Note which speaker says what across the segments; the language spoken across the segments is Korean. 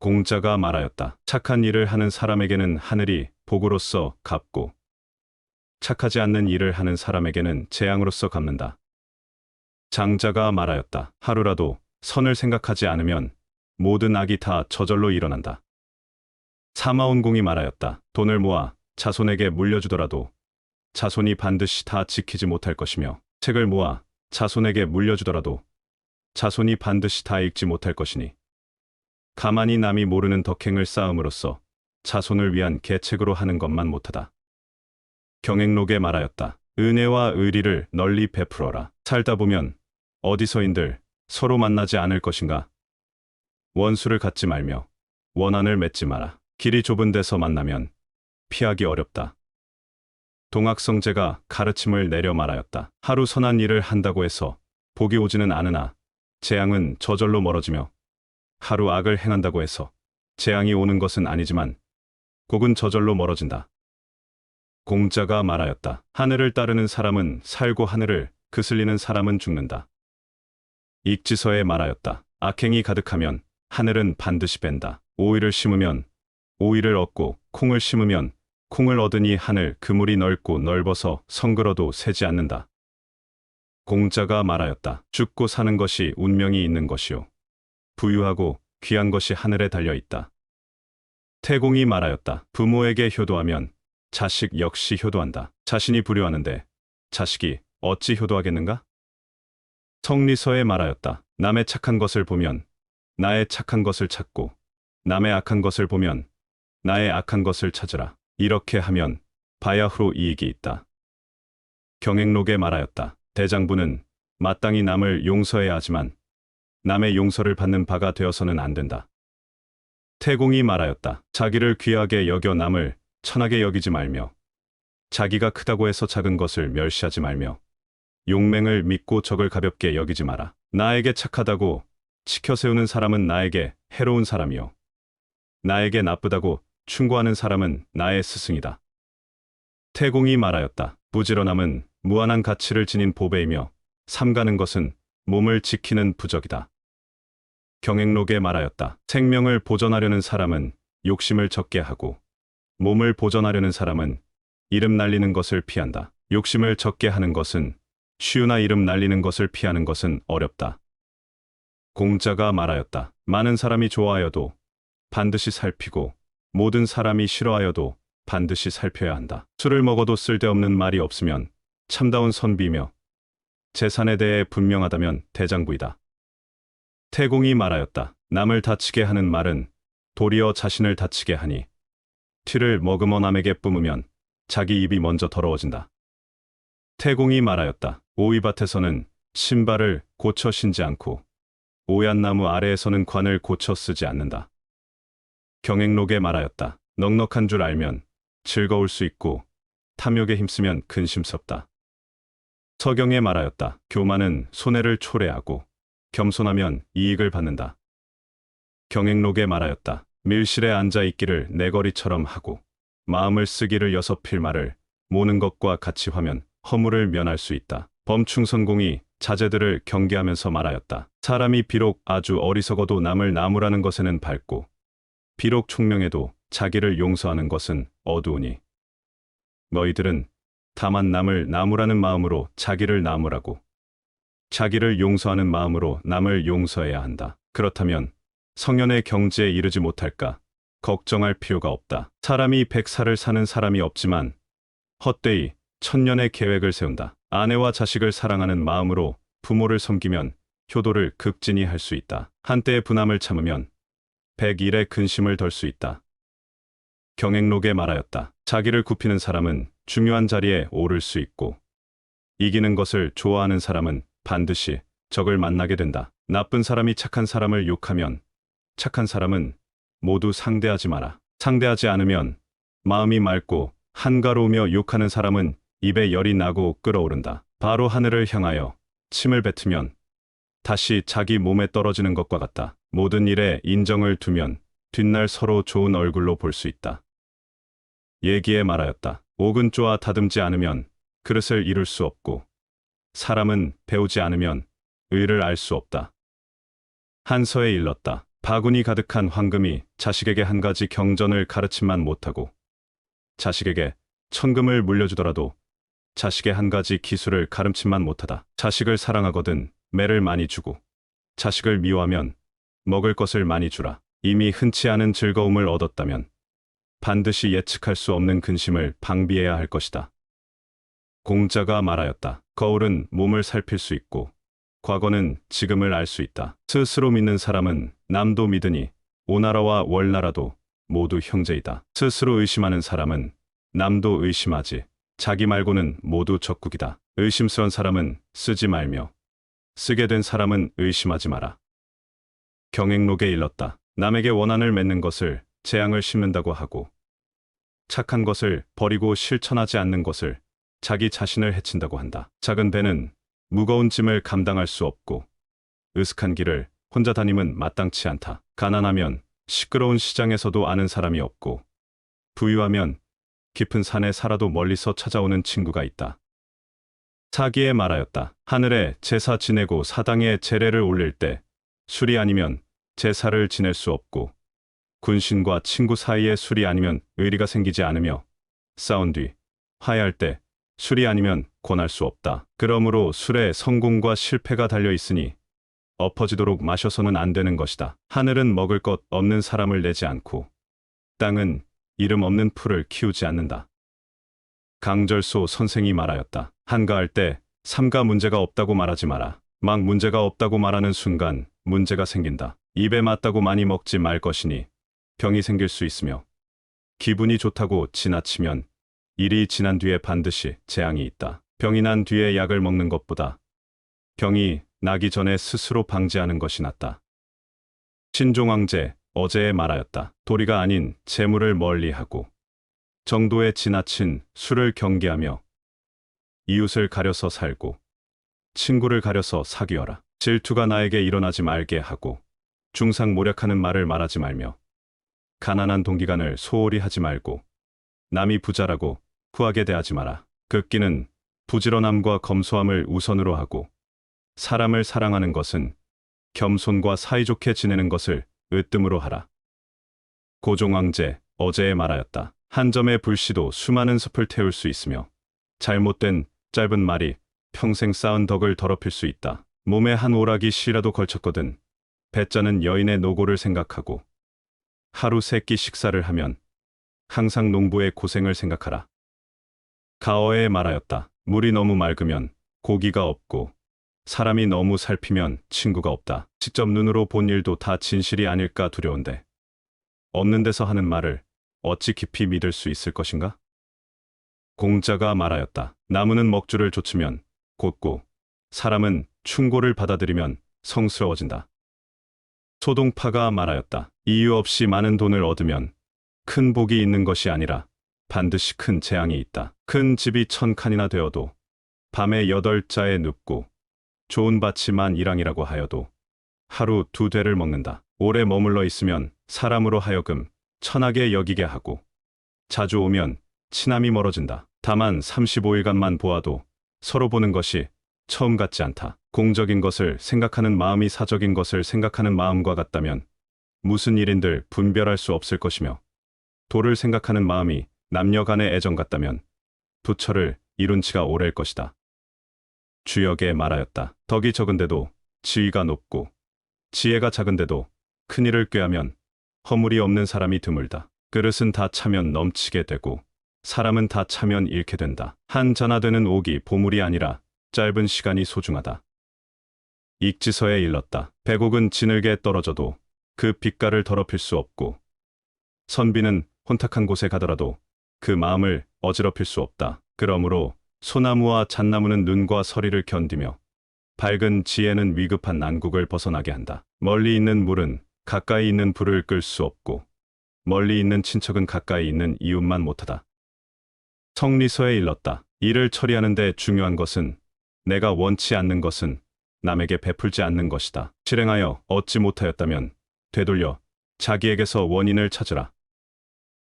Speaker 1: 공자가 말하였다. 착한 일을 하는 사람에게는 하늘이 복으로서 갚고 착하지 않는 일을 하는 사람에게는 재앙으로서 갚는다. 장자가 말하였다. 하루라도 선을 생각하지 않으면 모든 악이 다 저절로 일어난다. 사마온공이 말하였다. 돈을 모아 자손에게 물려주더라도 자손이 반드시 다 지키지 못할 것이며 책을 모아 자손에게 물려주더라도 자손이 반드시 다 읽지 못할 것이니 가만히 남이 모르는 덕행을 쌓음으로써 자손을 위한 계책으로 하는 것만 못하다. 경행록에 말하였다. 은혜와 의리를 널리 베풀어라. 살다 보면 어디서인들 서로 만나지 않을 것인가. 원수를 갖지 말며 원한을 맺지 마라. 길이 좁은 데서 만나면 피하기 어렵다. 동학성제가 가르침을 내려 말하였다. 하루 선한 일을 한다고 해서 복이 오지는 않으나 재앙은 저절로 멀어지며 하루 악을 행한다고 해서 재앙이 오는 것은 아니지만 복은 저절로 멀어진다. 공자가 말하였다. 하늘을 따르는 사람은 살고 하늘을 거슬리는 사람은 죽는다. 익지서에 말하였다. 악행이 가득하면 하늘은 반드시 뺀다. 오이를 심으면 오이를 얻고 콩을 심으면 콩을 얻으니 하늘 그물이 넓고 넓어서 성글어도 새지 않는다. 공자가 말하였다. 죽고 사는 것이 운명이 있는 것이요 부유하고 귀한 것이 하늘에 달려 있다. 태공이 말하였다. 부모에게 효도하면 자식 역시 효도한다. 자신이 불효하는데 자식이 어찌 효도하겠는가? 성리서에 말하였다. 남의 착한 것을 보면 나의 착한 것을 찾고 남의 악한 것을 보면 나의 악한 것을 찾으라. 이렇게 하면 바야흐로 이익이 있다. 경행록에 말하였다. 대장부는 마땅히 남을 용서해야 하지만 남의 용서를 받는 바가 되어서는 안 된다. 태공이 말하였다. 자기를 귀하게 여겨 남을 천하게 여기지 말며 자기가 크다고 해서 작은 것을 멸시하지 말며 용맹을 믿고 적을 가볍게 여기지 마라. 나에게 착하다고 치켜 세우는 사람은 나에게 해로운 사람이요 나에게 나쁘다고 충고하는 사람은 나의 스승이다. 태공이 말하였다. 부지런함은 무한한 가치를 지닌 보배이며 삼가는 것은 몸을 지키는 부적이다. 경행록에 말하였다. 생명을 보존하려는 사람은 욕심을 적게 하고 몸을 보존하려는 사람은 이름 날리는 것을 피한다. 욕심을 적게 하는 것은 쉬우나 이름 날리는 것을 피하는 것은 어렵다. 공자가 말하였다. 많은 사람이 좋아하여도 반드시 살피고 모든 사람이 싫어하여도 반드시 살펴야 한다. 술을 먹어도 쓸데없는 말이 없으면 참다운 선비며 재산에 대해 분명하다면 대장부이다. 태공이 말하였다. 남을 다치게 하는 말은 도리어 자신을 다치게 하니 티를 머금어 남에게 뿜으면 자기 입이 먼저 더러워진다. 태공이 말하였다. 오이밭에서는 신발을 고쳐 신지 않고 오얏나무 아래에서는 관을 고쳐 쓰지 않는다. 경행록에 말하였다. 넉넉한 줄 알면 즐거울 수 있고 탐욕에 힘쓰면 근심스럽다. 서경에 말하였다. 교만은 손해를 초래하고 겸손하면 이익을 받는다. 경행록에 말하였다. 밀실에 앉아 있기를 내거리처럼 하고 마음을 쓰기를 여섯 필말을 모는 것과 같이 하면 허물을 면할 수 있다. 범충선공이 자제들을 경계하면서 말하였다. 사람이 비록 아주 어리석어도 남을 나무라는 것에는 밝고 비록 총명해도 자기를 용서하는 것은 어두우니 너희들은 다만 남을 나무라는 마음으로 자기를 나무라고 자기를 용서하는 마음으로 남을 용서해야 한다. 그렇다면 성현의 경지에 이르지 못할까 걱정할 필요가 없다. 사람이 100살을 사는 사람이 없지만 헛되이 천년의 계획을 세운다. 아내와 자식을 사랑하는 마음으로 부모를 섬기면 효도를 극진히 할 수 있다. 한때의 분함을 참으면 100일의 근심을 덜 수 있다. 경행록에 말하였다. 자기를 굽히는 사람은 중요한 자리에 오를 수 있고 이기는 것을 좋아하는 사람은 반드시 적을 만나게 된다. 나쁜 사람이 착한 사람을 욕하면 착한 사람은 모두 상대하지 마라. 상대하지 않으면 마음이 맑고 한가로우며 욕하는 사람은 입에 열이 나고 끓어오른다. 바로 하늘을 향하여 침을 뱉으면 다시 자기 몸에 떨어지는 것과 같다. 모든 일에 인정을 두면 뒷날 서로 좋은 얼굴로 볼 수 있다. 예기에 말하였다. 옥은 쪼아 다듬지 않으면 그릇을 이룰 수 없고 사람은 배우지 않으면 의를 알 수 없다. 한서에 일렀다. 바구니 가득한 황금이 자식에게 한 가지 경전을 가르침만 못하고 자식에게 천금을 물려주더라도 자식의 한 가지 기술을 가르침만 못하다. 자식을 사랑하거든 매를 많이 주고 자식을 미워하면 먹을 것을 많이 주라. 이미 흔치 않은 즐거움을 얻었다면 반드시 예측할 수 없는 근심을 방비해야 할 것이다. 공자가 말하였다. 거울은 몸을 살필 수 있고 과거는 지금을 알 수 있다. 스스로 믿는 사람은 남도 믿으니 오나라와 월나라도 모두 형제이다. 스스로 의심하는 사람은 남도 의심하지 자기 말고는 모두 적국이다. 의심스런 사람은 쓰지 말며 쓰게 된 사람은 의심하지 마라. 경행록에 일렀다. 남에게 원한을 맺는 것을 재앙을 심는다고 하고 착한 것을 버리고 실천하지 않는 것을 자기 자신을 해친다고 한다. 작은 배는 무거운 짐을 감당할 수 없고 으슥한 길을 혼자 다님은 마땅치 않다. 가난하면 시끄러운 시장에서도 아는 사람이 없고 부유하면 깊은 산에 살아도 멀리서 찾아오는 친구가 있다. 사기에 말하였다. 하늘에 제사 지내고 사당에 제례를 올릴 때 술이 아니면 제사를 지낼 수 없고 군신과 친구 사이에 술이 아니면 의리가 생기지 않으며 싸운 뒤 화해할 때 술이 아니면 권할 수 없다. 그러므로 술에 성공과 실패가 달려 있으니 엎어지도록 마셔서는 안 되는 것이다. 하늘은 먹을 것 없는 사람을 내지 않고 땅은 이름 없는 풀을 키우지 않는다. 강절소 선생이 말하였다. 한가할 때 삼가 문제가 없다고 말하지 마라. 막 문제가 없다고 말하는 순간 문제가 생긴다. 입에 맞다고 많이 먹지 말 것이니 병이 생길 수 있으며 기분이 좋다고 지나치면 일이 지난 뒤에 반드시 재앙이 있다. 병이 난 뒤에 약을 먹는 것보다 병이 나기 전에 스스로 방지하는 것이 낫다. 신종황제 어제에 말하였다. 도리가 아닌 재물을 멀리하고 정도에 지나친 술을 경계하며 이웃을 가려서 살고 친구를 가려서 사귀어라. 질투가 나에게 일어나지 말게 하고 중상모략하는 말을 말하지 말며 가난한 동기간을 소홀히 하지 말고 남이 부자라고 후하게 대하지 마라. 극기는 부지런함과 검소함을 우선으로 하고 사람을 사랑하는 것은 겸손과 사이좋게 지내는 것을 으뜸으로 하라. 고종황제 어제에 말하였다. 한 점의 불씨도 수많은 숲을 태울 수 있으며 잘못된 짧은 말이 평생 쌓은 덕을 더럽힐 수 있다. 몸에 한 오락이 씨라도 걸쳤거든 배짜는 여인의 노고를 생각하고 하루 세 끼 식사를 하면 항상 농부의 고생을 생각하라. 가어에 말하였다. 물이 너무 맑으면 고기가 없고 사람이 너무 살피면 친구가 없다. 직접 눈으로 본 일도 다 진실이 아닐까 두려운데 없는 데서 하는 말을 어찌 깊이 믿을 수 있을 것인가? 공자가 말하였다. 나무는 먹주를 좇으면 곧고 사람은 충고를 받아들이면 성스러워진다. 소동파가 말하였다. 이유 없이 많은 돈을 얻으면 큰 복이 있는 것이 아니라 반드시 큰 재앙이 있다. 큰 집이 1000칸이나 되어도 밤에 8자에 눕고 좋은 밭이 만일항이라고 하여도 하루 2되를 먹는다. 오래 머물러 있으면 사람으로 하여금 천하게 여기게 하고 자주 오면 친함이 멀어진다. 다만 35일간만 보아도 서로 보는 것이 처음 같지 않다. 공적인 것을 생각하는 마음이 사적인 것을 생각하는 마음과 같다면 무슨 일인들 분별할 수 없을 것이며 도를 생각하는 마음이 남녀 간의 애정 같다면 부처를 이룬 지가 오래일 것이다. 주역에 말하였다. 덕이 적은데도 지위가 높고 지혜가 작은데도 큰일을 꾀하면 허물이 없는 사람이 드물다. 그릇은 다 차면 넘치게 되고 사람은 다 차면 잃게 된다. 한 전하되는 옥이 보물이 아니라 짧은 시간이 소중하다. 익지서에 일렀다. 백옥은 지늘게 떨어져도 그 빛깔을 더럽힐 수 없고 선비는 혼탁한 곳에 가더라도 그 마음을 어지럽힐 수 없다. 그러므로 소나무와 잣나무는 눈과 서리를 견디며 밝은 지혜는 위급한 난국을 벗어나게 한다. 멀리 있는 물은 가까이 있는 불을 끌 수 없고 멀리 있는 친척은 가까이 있는 이웃만 못하다. 성리서에 일렀다. 일을 처리하는 데 중요한 것은 내가 원치 않는 것은 남에게 베풀지 않는 것이다. 실행하여 얻지 못하였다면 되돌려 자기에게서 원인을 찾으라.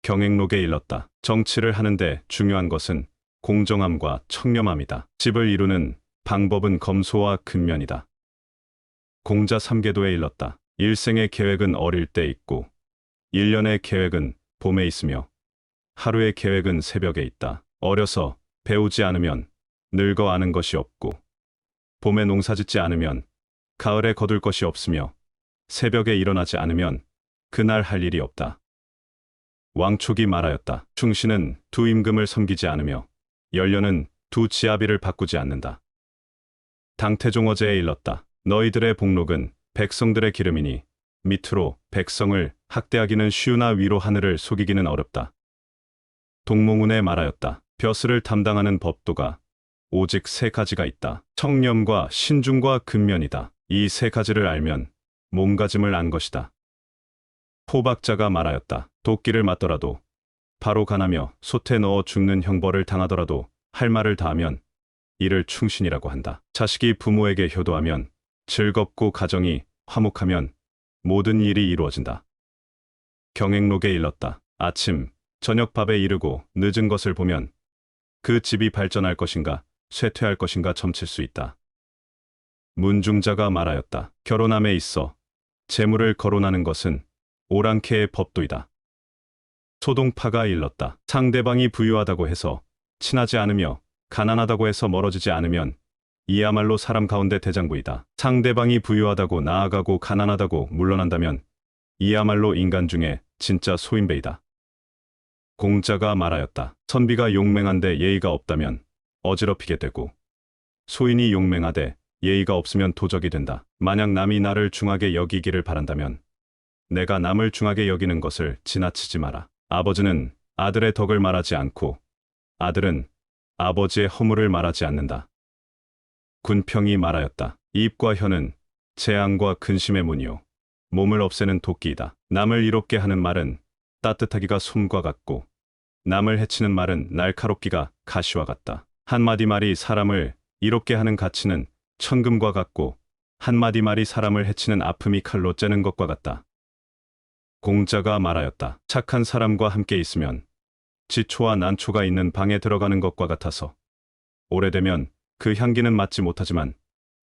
Speaker 1: 경행록에 일렀다. 정치를 하는데 중요한 것은 공정함과 청렴함이다. 집을 이루는 방법은 검소와 근면이다. 공자 삼계도에 일렀다. 일생의 계획은 어릴 때 있고, 1년의 계획은 봄에 있으며, 하루의 계획은 새벽에 있다. 어려서 배우지 않으면 늙어 아는 것이 없고, 봄에 농사짓지 않으면 가을에 거둘 것이 없으며, 새벽에 일어나지 않으면 그날 할 일이 없다. 왕촉이 말하였다. 충신은 두 임금을 섬기지 않으며, 연료는 두 지아비를 바꾸지 않는다. 당태종 어제에 일렀다. 너희들의 복록은 백성들의 기름이니 밑으로 백성을 학대하기는 쉬우나 위로 하늘을 속이기는 어렵다. 동몽운에 말하였다. 벼슬을 담당하는 법도가 오직 세 가지가 있다. 청렴과 신중과 근면이다. 이 세 가지를 알면 몸가짐을 안 것이다. 포박자가 말하였다. 도끼를 맞더라도 바로 가나며 솥에 넣어 죽는 형벌을 당하더라도 할 말을 다하면 이를 충신이라고 한다. 자식이 부모에게 효도하면 즐겁고 가정이 화목하면 모든 일이 이루어진다. 경행록에 일렀다. 아침, 저녁 밥에 이르고 늦은 것을 보면 그 집이 발전할 것인가 쇠퇴할 것인가 점칠 수 있다. 문중자가 말하였다. 결혼함에 있어 재물을 거론하는 것은 오랑캐의 법도이다. 소동파가 일렀다. 상대방이 부유하다고 해서 친하지 않으며 가난하다고 해서 멀어지지 않으면 이야말로 사람 가운데 대장부이다. 상대방이 부유하다고 나아가고 가난하다고 물러난다면 이야말로 인간 중에 진짜 소인배이다. 공자가 말하였다. 선비가 용맹한데 예의가 없다면 어지럽히게 되고, 소인이 용맹하되 예의가 없으면 도적이 된다. 만약 남이 나를 중하게 여기기를 바란다면 내가 남을 중하게 여기는 것을 지나치지 마라. 아버지는 아들의 덕을 말하지 않고 아들은 아버지의 허물을 말하지 않는다. 군평이 말하였다. 입과 혀는 재앙과 근심의 문이요 몸을 없애는 도끼이다. 남을 이롭게 하는 말은 따뜻하기가 솜과 같고, 남을 해치는 말은 날카롭기가 가시와 같다. 한마디 말이 사람을 이롭게 하는 가치는 천금과 같고, 한마디 말이 사람을 해치는 아픔이 칼로 째는 것과 같다. 공자가 말하였다. 착한 사람과 함께 있으면 지초와 난초가 있는 방에 들어가는 것과 같아서 오래되면 그 향기는 맡지 못하지만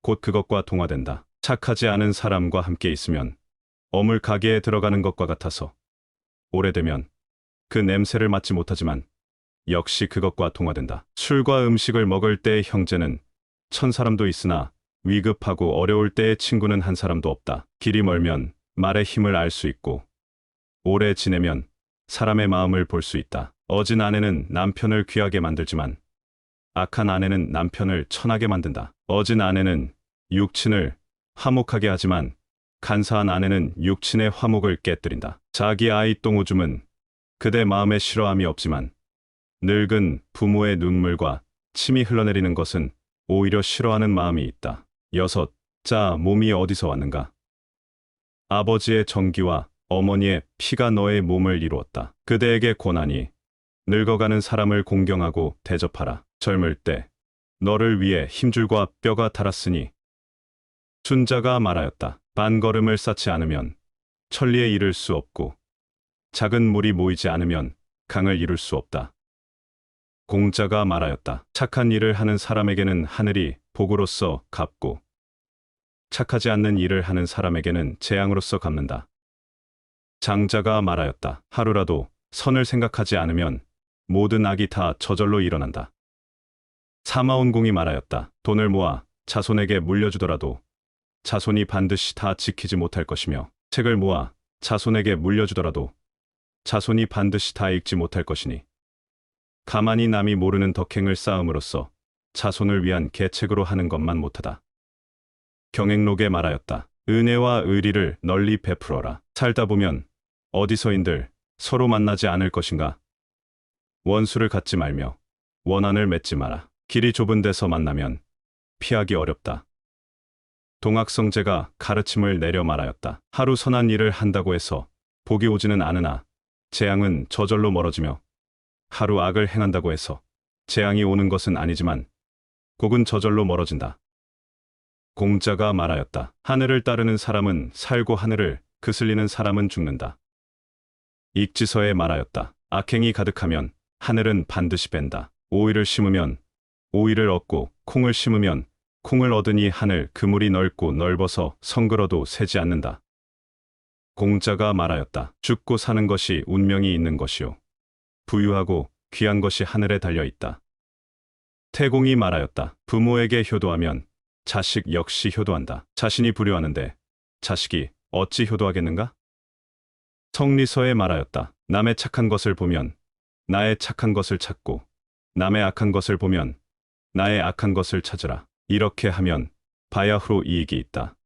Speaker 1: 곧 그것과 동화된다. 착하지 않은 사람과 함께 있으면 어물 가게에 들어가는 것과 같아서 오래되면 그 냄새를 맡지 못하지만 역시 그것과 동화된다. 술과 음식을 먹을 때의 형제는 1000사람도 있으나 위급하고 어려울 때의 친구는 한 사람도 없다. 길이 멀면 말의 힘을 알 수 있고, 오래 지내면 사람의 마음을 볼 수 있다. 어진 아내는 남편을 귀하게 만들지만 악한 아내는 남편을 천하게 만든다. 어진 아내는 육친을 화목하게 하지만 간사한 아내는 육친의 화목을 깨뜨린다. 자기 아이 똥오줌은 그대 마음에 싫어함이 없지만 늙은 부모의 눈물과 침이 흘러내리는 것은 오히려 싫어하는 마음이 있다. 6. 자, 몸이 어디서 왔는가? 아버지의 정기와 어머니의 피가 너의 몸을 이루었다. 그대에게 권하니 늙어가는 사람을 공경하고 대접하라. 젊을 때 너를 위해 힘줄과 뼈가 닳았으니. 순자가 말하였다. 반걸음을 쌓지 않으면 천리에 이를 수 없고, 작은 물이 모이지 않으면 강을 이룰 수 없다. 공자가 말하였다. 착한 일을 하는 사람에게는 하늘이 복으로서 갚고, 착하지 않는 일을 하는 사람에게는 재앙으로서 갚는다. 장자가 말하였다. 하루라도 선을 생각하지 않으면 모든 악이 다 저절로 일어난다. 사마온공이 말하였다. 돈을 모아 자손에게 물려주더라도 자손이 반드시 다 지키지 못할 것이며, 책을 모아 자손에게 물려주더라도 자손이 반드시 다 읽지 못할 것이니, 가만히 남이 모르는 덕행을 쌓음으로써 자손을 위한 계책으로 하는 것만 못하다. 경행록에 말하였다. 은혜와 의리를 널리 베풀어라. 살다 보면 어디서인들 서로 만나지 않을 것인가? 원수를 갖지 말며 원한을 맺지 마라. 길이 좁은 데서 만나면 피하기 어렵다. 동학성제가 가르침을 내려 말하였다. 하루 선한 일을 한다고 해서 복이 오지는 않으나 재앙은 저절로 멀어지며, 하루 악을 행한다고 해서 재앙이 오는 것은 아니지만 곡은 저절로 멀어진다. 공자가 말하였다. 하늘을 따르는 사람은 살고 하늘을 그슬리는 사람은 죽는다. 익지서에 말하였다. 악행이 가득하면 하늘은 반드시 뺀다. 오이를 심으면 오이를 얻고 콩을 심으면 콩을 얻으니 하늘 그물이 넓고 넓어서 성글어도 새지 않는다. 공자가 말하였다. 죽고 사는 것이 운명이 있는 것이요. 부유하고 귀한 것이 하늘에 달려 있다. 태공이 말하였다. 부모에게 효도하면 자식 역시 효도한다. 자신이 불효하는데 자식이 어찌 효도하겠는가? 성리서에 말하였다. 남의 착한 것을 보면 나의 착한 것을 찾고 남의 악한 것을 보면 나의 악한 것을 찾으라. 이렇게 하면 바야흐로 이익이 있다.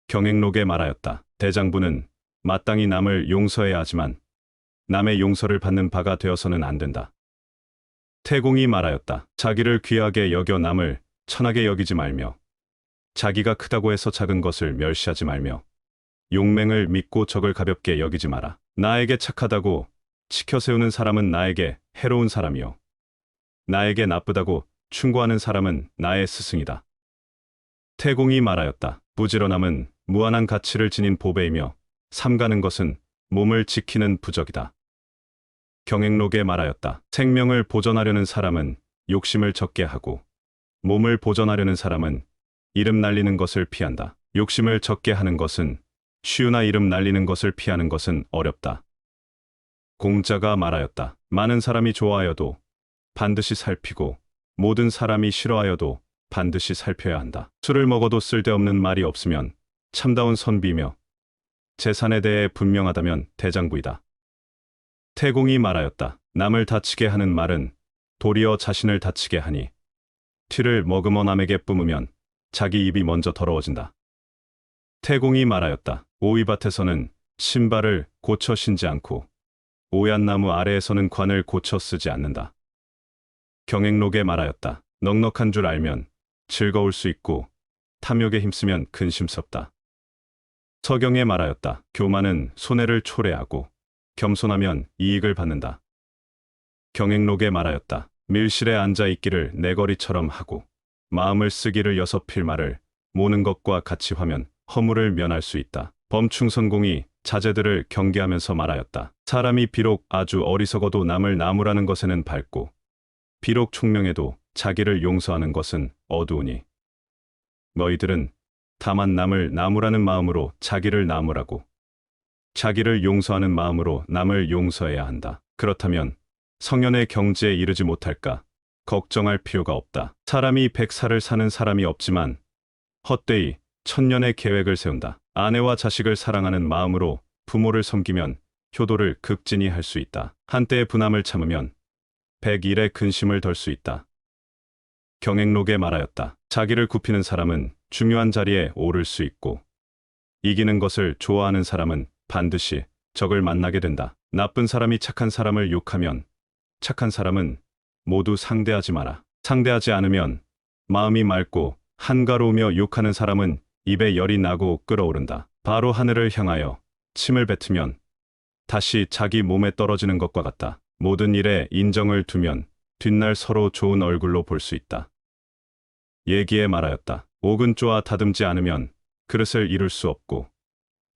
Speaker 1: 경행록에 말하였다. 대장부는 마땅히 남을 용서해야 하지만 남의 용서를 받는 바가 되어서는 안 된다. 태공이 말하였다. 자기를 귀하게 여겨 남을 천하게 여기지 말며 자기가 크다고 해서 작은 것을 멸시하지 말며 용맹을 믿고 적을 가볍게 여기지 마라. 나에게 착하다고 치켜 세우는 사람은 나에게 해로운 사람이요. 나에게 나쁘다고 충고하는 사람은 나의 스승이다. 태공이 말하였다. 부지런함은 무한한 가치를 지닌 보배이며 삼가는 것은 몸을 지키는 부적이다. 경행록에 말하였다. 생명을 보존하려는 사람은 욕심을 적게 하고 몸을 보존하려는 사람은 이름 날리는 것을 피한다. 욕심을 적게 하는 것은 쉬우나 이름 날리는 것을 피하는 것은 어렵다. 공자가 말하였다. 많은 사람이 좋아하여도 반드시 살피고 모든 사람이 싫어하여도 반드시 살펴야 한다. 술을 먹어도 쓸데없는 말이 없으면 참다운 선비며 재산에 대해 분명하다면 대장부이다. 태공이 말하였다. 남을 다치게 하는 말은 도리어 자신을 다치게 하니 티를 머금어 남에게 뿜으면 자기 입이 먼저 더러워진다. 태공이 말하였다. 오이밭에서는 신발을 고쳐 신지 않고 오얏 나무 아래에서는 관을 고쳐 쓰지 않는다. 경행록에 말하였다. 넉넉한 줄 알면 즐거울 수 있고 탐욕에 힘쓰면 근심스럽다. 서경에 말하였다. 교만은 손해를 초래하고 겸손하면 이익을 받는다. 경행록에 말하였다. 밀실에 앉아 있기를 내거리처럼 하고 마음을 쓰기를 여섯 필말을 모는 것과 같이 하면 허물을 면할 수 있다. 범충선공이 자제들을 경계하면서 말하였다. 사람이 비록 아주 어리석어도 남을 나무라는 것에는 밝고 비록 총명해도 자기를 용서하는 것은 어두우니 너희들은 다만 남을 나무라는 마음으로 자기를 나무라고 자기를 용서하는 마음으로 남을 용서해야 한다. 그렇다면 성현의 경지에 이르지 못할까 걱정할 필요가 없다. 사람이 100살을 사는 사람이 없지만 헛되이 천년의 계획을 세운다. 아내와 자식을 사랑하는 마음으로 부모를 섬기면 효도를 극진히 할 수 있다. 한때의 분함을 참으면 100일의 근심을 덜 수 있다. 경행록에 말하였다. 자기를 굽히는 사람은 중요한 자리에 오를 수 있고 이기는 것을 좋아하는 사람은 반드시 적을 만나게 된다. 나쁜 사람이 착한 사람을 욕하면 착한 사람은 모두 상대하지 마라. 상대하지 않으면 마음이 맑고 한가로우며 욕하는 사람은 입에 열이 나고 끓어오른다. 바로 하늘을 향하여 침을 뱉으면 다시 자기 몸에 떨어지는 것과 같다. 모든 일에 인정을 두면 뒷날 서로 좋은 얼굴로 볼 수 있다. 예기에 말하였다. 옥은 쪼아 다듬지 않으면 그릇을 이룰 수 없고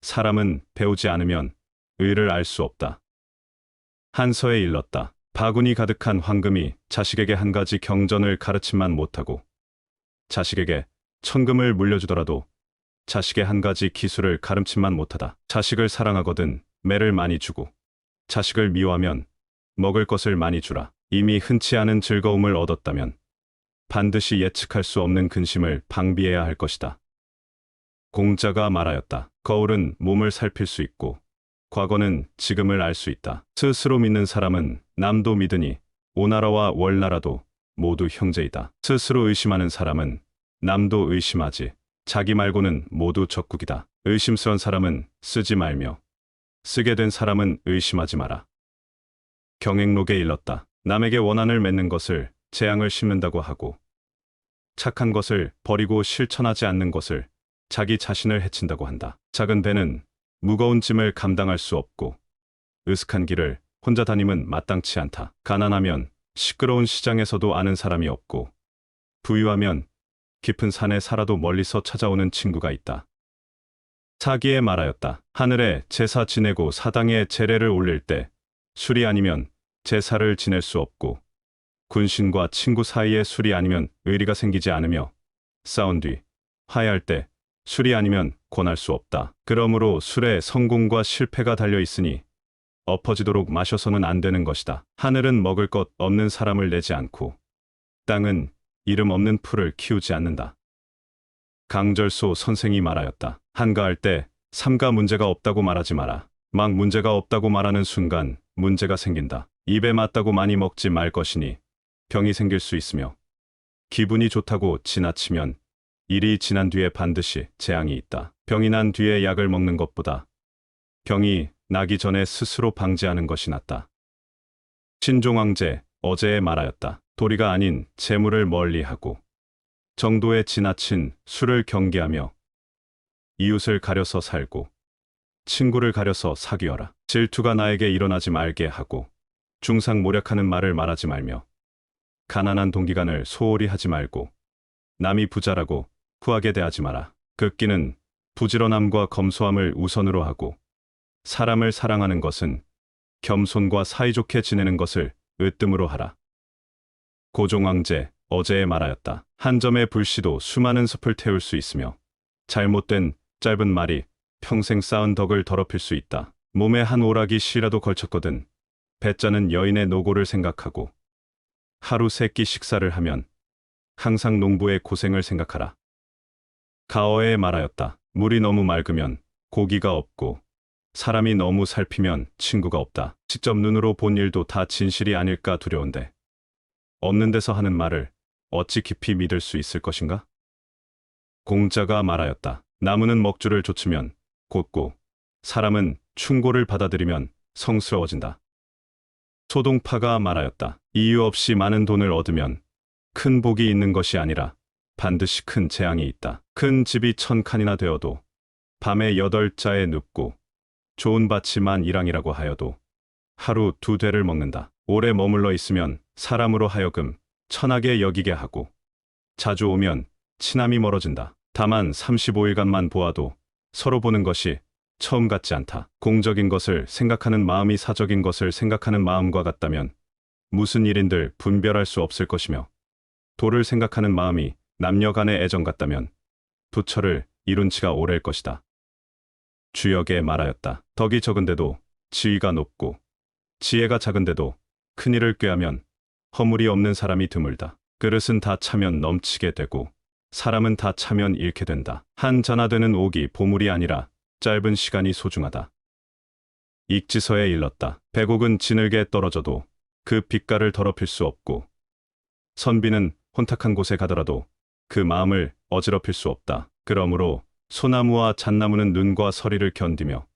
Speaker 1: 사람은 배우지 않으면 의를 알 수 없다. 한서에 일렀다. 바구니 가득한 황금이 자식에게 한 가지 경전을 가르침만 못하고 자식에게 천금을 물려주더라도 자식의 한 가지 기술을 가르침만 못하다. 자식을 사랑하거든 매를 많이 주고 자식을 미워하면 먹을 것을 많이 주라. 이미 흔치 않은 즐거움을 얻었다면 반드시 예측할 수 없는 근심을 방비해야 할 것이다. 공자가 말하였다. 거울은 몸을 살필 수 있고 과거는 지금을 알 수 있다. 스스로 믿는 사람은 남도 믿으니 오나라와 월나라도 모두 형제이다. 스스로 의심하는 사람은 남도 의심하지 자기 말고는 모두 적국이다. 의심스런 사람은 쓰지 말며 쓰게 된 사람은 의심하지 마라. 경행록에 일렀다. 남에게 원한을 맺는 것을 재앙을 심는다고 하고 착한 것을 버리고 실천하지 않는 것을 자기 자신을 해친다고 한다. 작은 배는 무거운 짐을 감당할 수 없고 으슥한 길을 혼자 다님은 마땅치 않다. 가난하면 시끄러운 시장에서도 아는 사람이 없고 부유하면 깊은 산에 살아도 멀리서 찾아오는 친구가 있다. 사기에 말하였다. 하늘에 제사 지내고 사당에 제례를 올릴 때 술이 아니면 제사를 지낼 수 없고 군신과 친구 사이에 술이 아니면 의리가 생기지 않으며 싸운 뒤 화해할 때 술이 아니면 권할 수 없다. 그러므로 술에 성공과 실패가 달려 있으니 엎어지도록 마셔서는 안 되는 것이다. 하늘은 먹을 것 없는 사람을 내지 않고 땅은 이름 없는 풀을 키우지 않는다. 강절소 선생이 말하였다. 한가할 때 삼가 문제가 없다고 말하지 마라. 막 문제가 없다고 말하는 순간 문제가 생긴다. 입에 맞다고 많이 먹지 말 것이니 병이 생길 수 있으며 기분이 좋다고 지나치면 일이 지난 뒤에 반드시 재앙이 있다. 병이 난 뒤에 약을 먹는 것보다 병이 나기 전에 스스로 방지하는 것이 낫다. 신종황제 어제에 말하였다. 도리가 아닌 재물을 멀리하고 정도에 지나친 술을 경계하며 이웃을 가려서 살고 친구를 가려서 사귀어라. 질투가 나에게 일어나지 말게 하고 중상모략하는 말을 말하지 말며 가난한 동기간을 소홀히 하지 말고 남이 부자라고 후하게 대하지 마라. 극기는 부지런함과 검소함을 우선으로 하고 사람을 사랑하는 것은 겸손과 사이좋게 지내는 것을 으뜸으로 하라. 고종황제 어제에 말하였다. 한 점의 불씨도 수많은 숲을 태울 수 있으며 잘못된 짧은 말이 평생 쌓은 덕을 더럽힐 수 있다. 몸에 한 오락이 씨라도 걸쳤거든 배짜는 여인의 노고를 생각하고 하루 세 끼 식사를 하면 항상 농부의 고생을 생각하라. 가어에 말하였다. 물이 너무 맑으면 고기가 없고 사람이 너무 살피면 친구가 없다. 직접 눈으로 본 일도 다 진실이 아닐까 두려운데 없는 데서 하는 말을 어찌 깊이 믿을 수 있을 것인가? 공자가 말하였다. 나무는 먹주를 좇으면 곧고 사람은 충고를 받아들이면 성스러워진다. 소동파가 말하였다. 이유 없이 많은 돈을 얻으면 큰 복이 있는 것이 아니라 반드시 큰 재앙이 있다. 큰 집이 1000칸이나 되어도 밤에 8자에 눕고 좋은 밭이 만일항이라고 하여도 하루 2되를 먹는다. 오래 머물러 있으면 사람으로 하여금 천하게 여기게 하고 자주 오면 친함이 멀어진다. 다만 35일간만 보아도 서로 보는 것이 처음 같지 않다. 공적인 것을 생각하는 마음이 사적인 것을 생각하는 마음과 같다면 무슨 일인들 분별할 수 없을 것이며 도를 생각하는 마음이 남녀 간의 애정 같다면 부처를 이룬 지가 오래일 것이다. 주역에 말하였다. 덕이 적은데도 지위가 높고 지혜가 작은데도 큰일을 꾀하면 허물이 없는 사람이 드물다. 그릇은 다 차면 넘치게 되고 사람은 다 차면 잃게 된다. 한 잔하되는 옥이 보물이 아니라 짧은 시간이 소중하다. 익지서에 일렀다. 백옥은 지늘게 떨어져도 그 빛깔을 더럽힐 수 없고 선비는 혼탁한 곳에 가더라도 그 마음을 어지럽힐 수 없다. 그러므로 소나무와 잣나무는 눈과 서리를 견디며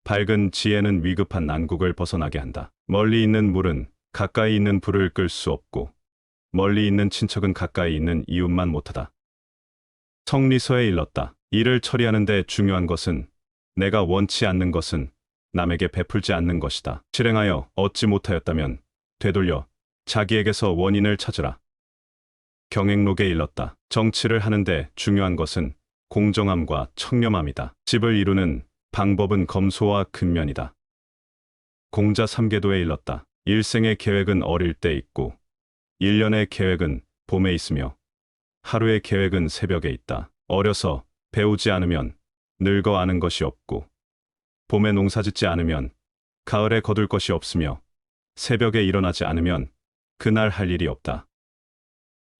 Speaker 1: 밝은 지혜는 위급한 난국을 벗어나게 한다. 멀리 있는 물은 가까이 있는 불을 끌 수 없고 멀리 있는 친척은 가까이 있는 이웃만 못하다. 성리서에 일렀다. 일을 처리하는 데 중요한 것은 내가 원치 않는 것은 남에게 베풀지 않는 것이다. 실행하여 얻지 못하였다면 되돌려 자기에게서 원인을 찾으라. 경행록에 일렀다. 정치를 하는데 중요한 것은 공정함과 청렴함이다. 집을 이루는 방법은 검소와 근면이다. 공자 삼계도에 일렀다. 일생의 계획은 어릴 때 있고 1년의 계획은 봄에 있으며 하루의 계획은 새벽에 있다. 어려서 배우지 않으면 늙어 아는 것이 없고 봄에 농사짓지 않으면 가을에 거둘 것이 없으며 새벽에 일어나지 않으면 그날 할 일이 없다.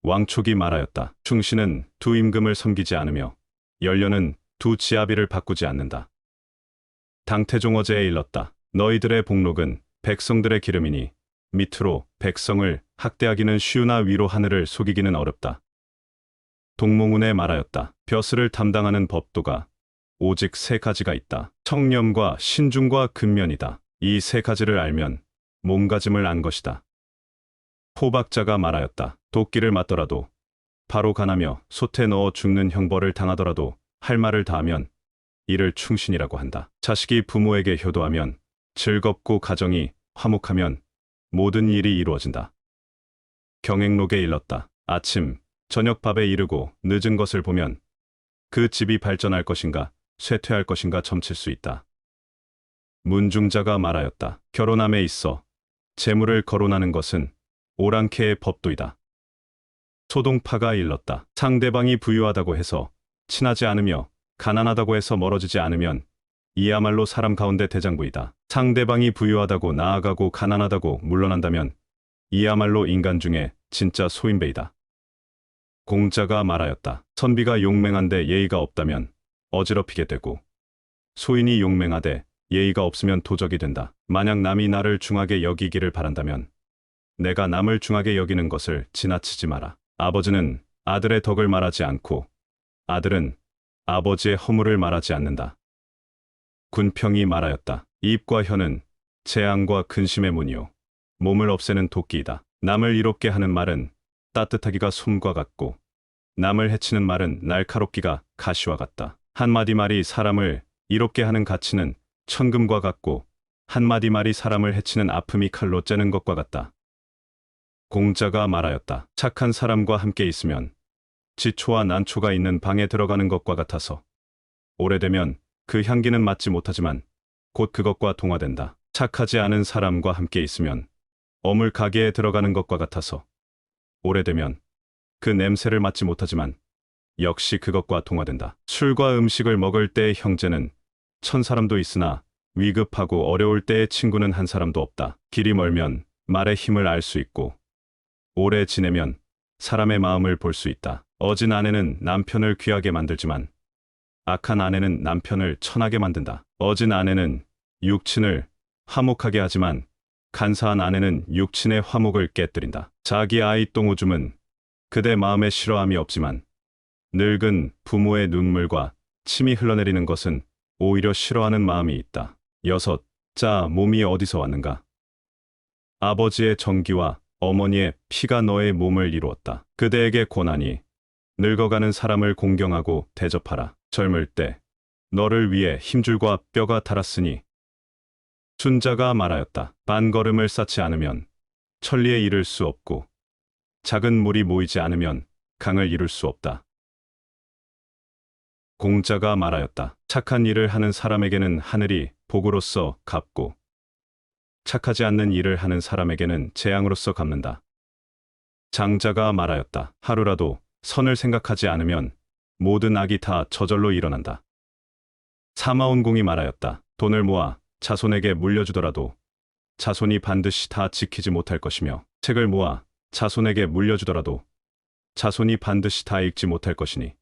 Speaker 1: 왕촉이 말하였다. 충신은 두 임금을 섬기지 않으며 연료는 두 지아비를 바꾸지 않는다. 당태종 어제에 일렀다. 너희들의 복록은 백성들의 기름이니 밑으로 백성을 학대하기는 쉬우나 위로 하늘을 속이기는 어렵다. 동몽운에 말하였다. 벼슬을 담당하는 법도가 오직 세 가지가 있다. 청렴과 신중과 근면이다. 이 세 가지를 알면 몸가짐을 안 것이다. 포박자가 말하였다. 도끼를 맞더라도 바로 간하며 솥에 넣어 죽는 형벌을 당하더라도 할 말을 다하면 이를 충신이라고 한다. 자식이 부모에게 효도하면 즐겁고 가정이 화목하면 모든 일이 이루어진다. 경행록에 일렀다. 아침, 저녁 밥에 이르고 늦은 것을 보면 그 집이 발전할 것인가 쇠퇴할 것인가 점칠 수 있다. 문중자가 말하였다. 결혼함에 있어 재물을 거론하는 것은 오랑캐의 법도이다. 소동파가 일렀다. 상대방이 부유하다고 해서 친하지 않으며 가난하다고 해서 멀어지지 않으면 이야말로 사람 가운데 대장부이다. 상대방이 부유하다고 나아가고 가난하다고 물러난다면 이야말로 인간 중에 진짜 소인배이다. 공자가 말하였다. 선비가 용맹한데 예의가 없다면 어지럽히게 되고 소인이 용맹하되 예의가 없으면 도적이 된다. 만약 남이 나를 중하게 여기기를 바란다면 내가 남을 중하게 여기는 것을 지나치지 마라. 아버지는 아들의 덕을 말하지 않고 아들은 아버지의 허물을 말하지 않는다. 군평이 말하였다. 이입과 혀는 재앙과 근심의 문이요 몸을 없애는 도끼이다. 남을 이롭게 하는 말은 따뜻하기가 솜과 같고 남을 해치는 말은 날카롭기가 가시와 같다. 한마디 말이 사람을 이롭게 하는 가치는 천금과 같고 한마디 말이 사람을 해치는 아픔이 칼로 째는 것과 같다. 공자가 말하였다. 착한 사람과 함께 있으면 지초와 난초가 있는 방에 들어가는 것과 같아서 오래되면 그 향기는 맡지 못하지만 곧 그것과 동화된다. 착하지 않은 사람과 함께 있으면 어물 가게에 들어가는 것과 같아서 오래되면 그 냄새를 맡지 못하지만 역시 그것과 동화된다. 술과 음식을 먹을 때의 형제는 천 사람도 있으나 위급하고 어려울 때의 친구는 한 사람도 없다. 길이 멀면 말의 힘을 알 수 있고 오래 지내면 사람의 마음을 볼 수 있다. 어진 아내는 남편을 귀하게 만들지만 악한 아내는 남편을 천하게 만든다. 어진 아내는 육친을 화목하게 하지만 간사한 아내는 육친의 화목을 깨뜨린다. 자기 아이 똥오줌은 그대 마음에 싫어함이 없지만 늙은 부모의 눈물과 침이 흘러내리는 것은 오히려 싫어하는 마음이 있다. 6. 자, 몸이 어디서 왔는가? 아버지의 정기와 어머니의 피가 너의 몸을 이루었다. 그대에게 권하니 늙어가는 사람을 공경하고 대접하라. 젊을 때 너를 위해 힘줄과 뼈가 닳았으니 순자가 말하였다. 반걸음을 쌓지 않으면 천리에 이를 수 없고 작은 물이 모이지 않으면 강을 이룰 수 없다. 공자가 말하였다. 착한 일을 하는 사람에게는 하늘이 복으로서 갚고 착하지 않는 일을 하는 사람에게는 재앙으로서 갚는다. 장자가 말하였다. 하루라도 선을 생각하지 않으면 모든 악이 다 저절로 일어난다. 사마운공이 말하였다. 돈을 모아 자손에게 물려주더라도 자손이 반드시 다 지키지 못할 것이며 책을 모아 자손에게 물려주더라도 자손이 반드시 다 읽지 못할 것이니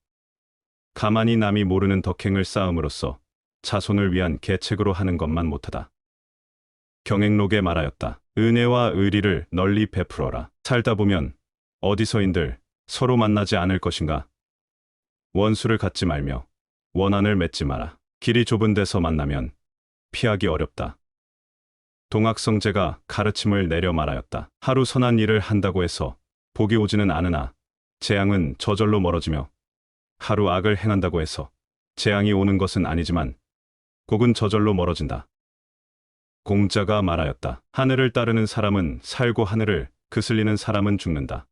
Speaker 1: 가만히 남이 모르는 덕행을 쌓음으로써 자손을 위한 계책으로 하는 것만 못하다. 경행록에 말하였다. 은혜와 의리를 널리 베풀어라. 살다 보면 어디서인들 서로 만나지 않을 것인가? 원수를 갖지 말며 원한을 맺지 마라. 길이 좁은 데서 만나면 피하기 어렵다. 동학성제가 가르침을 내려 말하였다. 하루 선한 일을 한다고 해서 복이 오지는 않으나 재앙은 저절로 멀어지며 하루 악을 행한다고 해서 재앙이 오는 것은 아니지만 곡은 저절로 멀어진다. 공자가 말하였다. 하늘을 따르는 사람은 살고 하늘을 그슬리는 사람은 죽는다.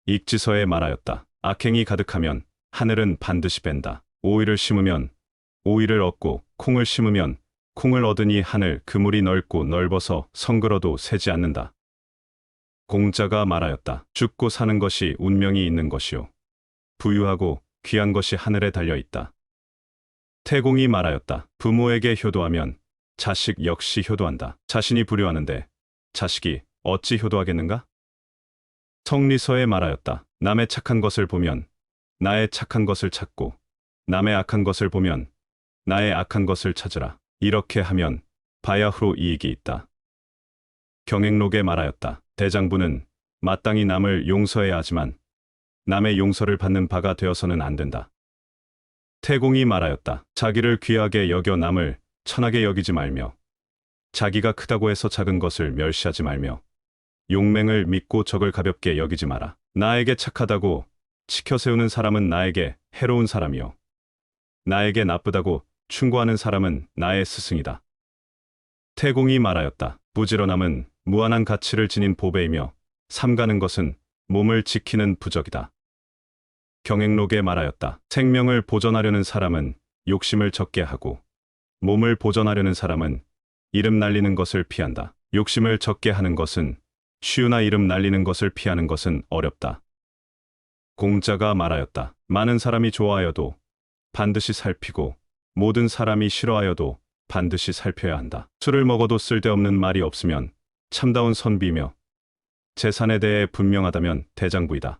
Speaker 1: 익지서에 말하였다. 악행이 가득하면 하늘은 반드시 뺀다. 오이를 심으면 오이를 얻고 콩을 심으면 콩을 얻으니 하늘 그물이 넓고 넓어서 성글어도 새지 않는다. 공자가 말하였다. 죽고 사는 것이 운명이 있는 것이요 부유하고 귀한 것이 하늘에 달려 있다. 태공이 말하였다. 부모에게 효도하면 자식 역시 효도한다. 자신이 불효하는데 자식이 어찌 효도하겠는가? 성리서에 말하였다. 남의 착한 것을 보면 나의 착한 것을 찾고 남의 악한 것을 보면 나의 악한 것을 찾으라. 이렇게 하면 바야흐로 이익이 있다. 경행록에 말하였다. 대장부는 마땅히 남을 용서해야 하지만 남의 용서를 받는 바가 되어서는 안 된다. 태공이 말하였다. 자기를 귀하게 여겨 남을 천하게 여기지 말며 자기가 크다고 해서 작은 것을 멸시하지 말며 용맹을 믿고 적을 가볍게 여기지 마라. 나에게 착하다고 치켜 세우는 사람은 나에게 해로운 사람이요 나에게 나쁘다고 충고하는 사람은 나의 스승이다. 태공이 말하였다. 부지런함은 무한한 가치를 지닌 보배이며 삼가는 것은 몸을 지키는 부적이다. 경행록에 말하였다. 생명을 보존하려는 사람은 욕심을 적게 하고 몸을 보존하려는 사람은 이름 날리는 것을 피한다. 욕심을 적게 하는 것은 쉬우나 이름 날리는 것을 피하는 것은 어렵다. 공자가 말하였다. 많은 사람이 좋아하여도 반드시 살피고 모든 사람이 싫어하여도 반드시 살펴야 한다. 술을 먹어도 쓸데없는 말이 없으면 참다운 선비며 재산에 대해 분명하다면 대장부이다.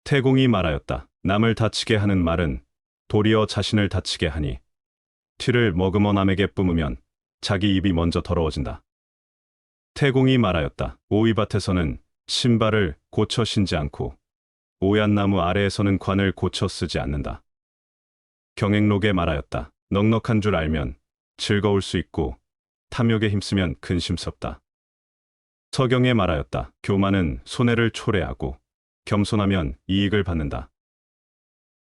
Speaker 1: 태공이 말하였다. 남을 다치게 하는 말은 도리어 자신을 다치게 하니 티를 머금어 남에게 뿜으면 자기 입이 먼저 더러워진다. 태공이 말하였다. 오이밭에서는 신발을 고쳐 신지 않고 오얏나무 아래에서는 관을 고쳐 쓰지 않는다. 경행록에 말하였다. 넉넉한 줄 알면 즐거울 수 있고 탐욕에 힘쓰면 근심스럽다. 서경에 말하였다. 교만은 손해를 초래하고 겸손하면 이익을 받는다.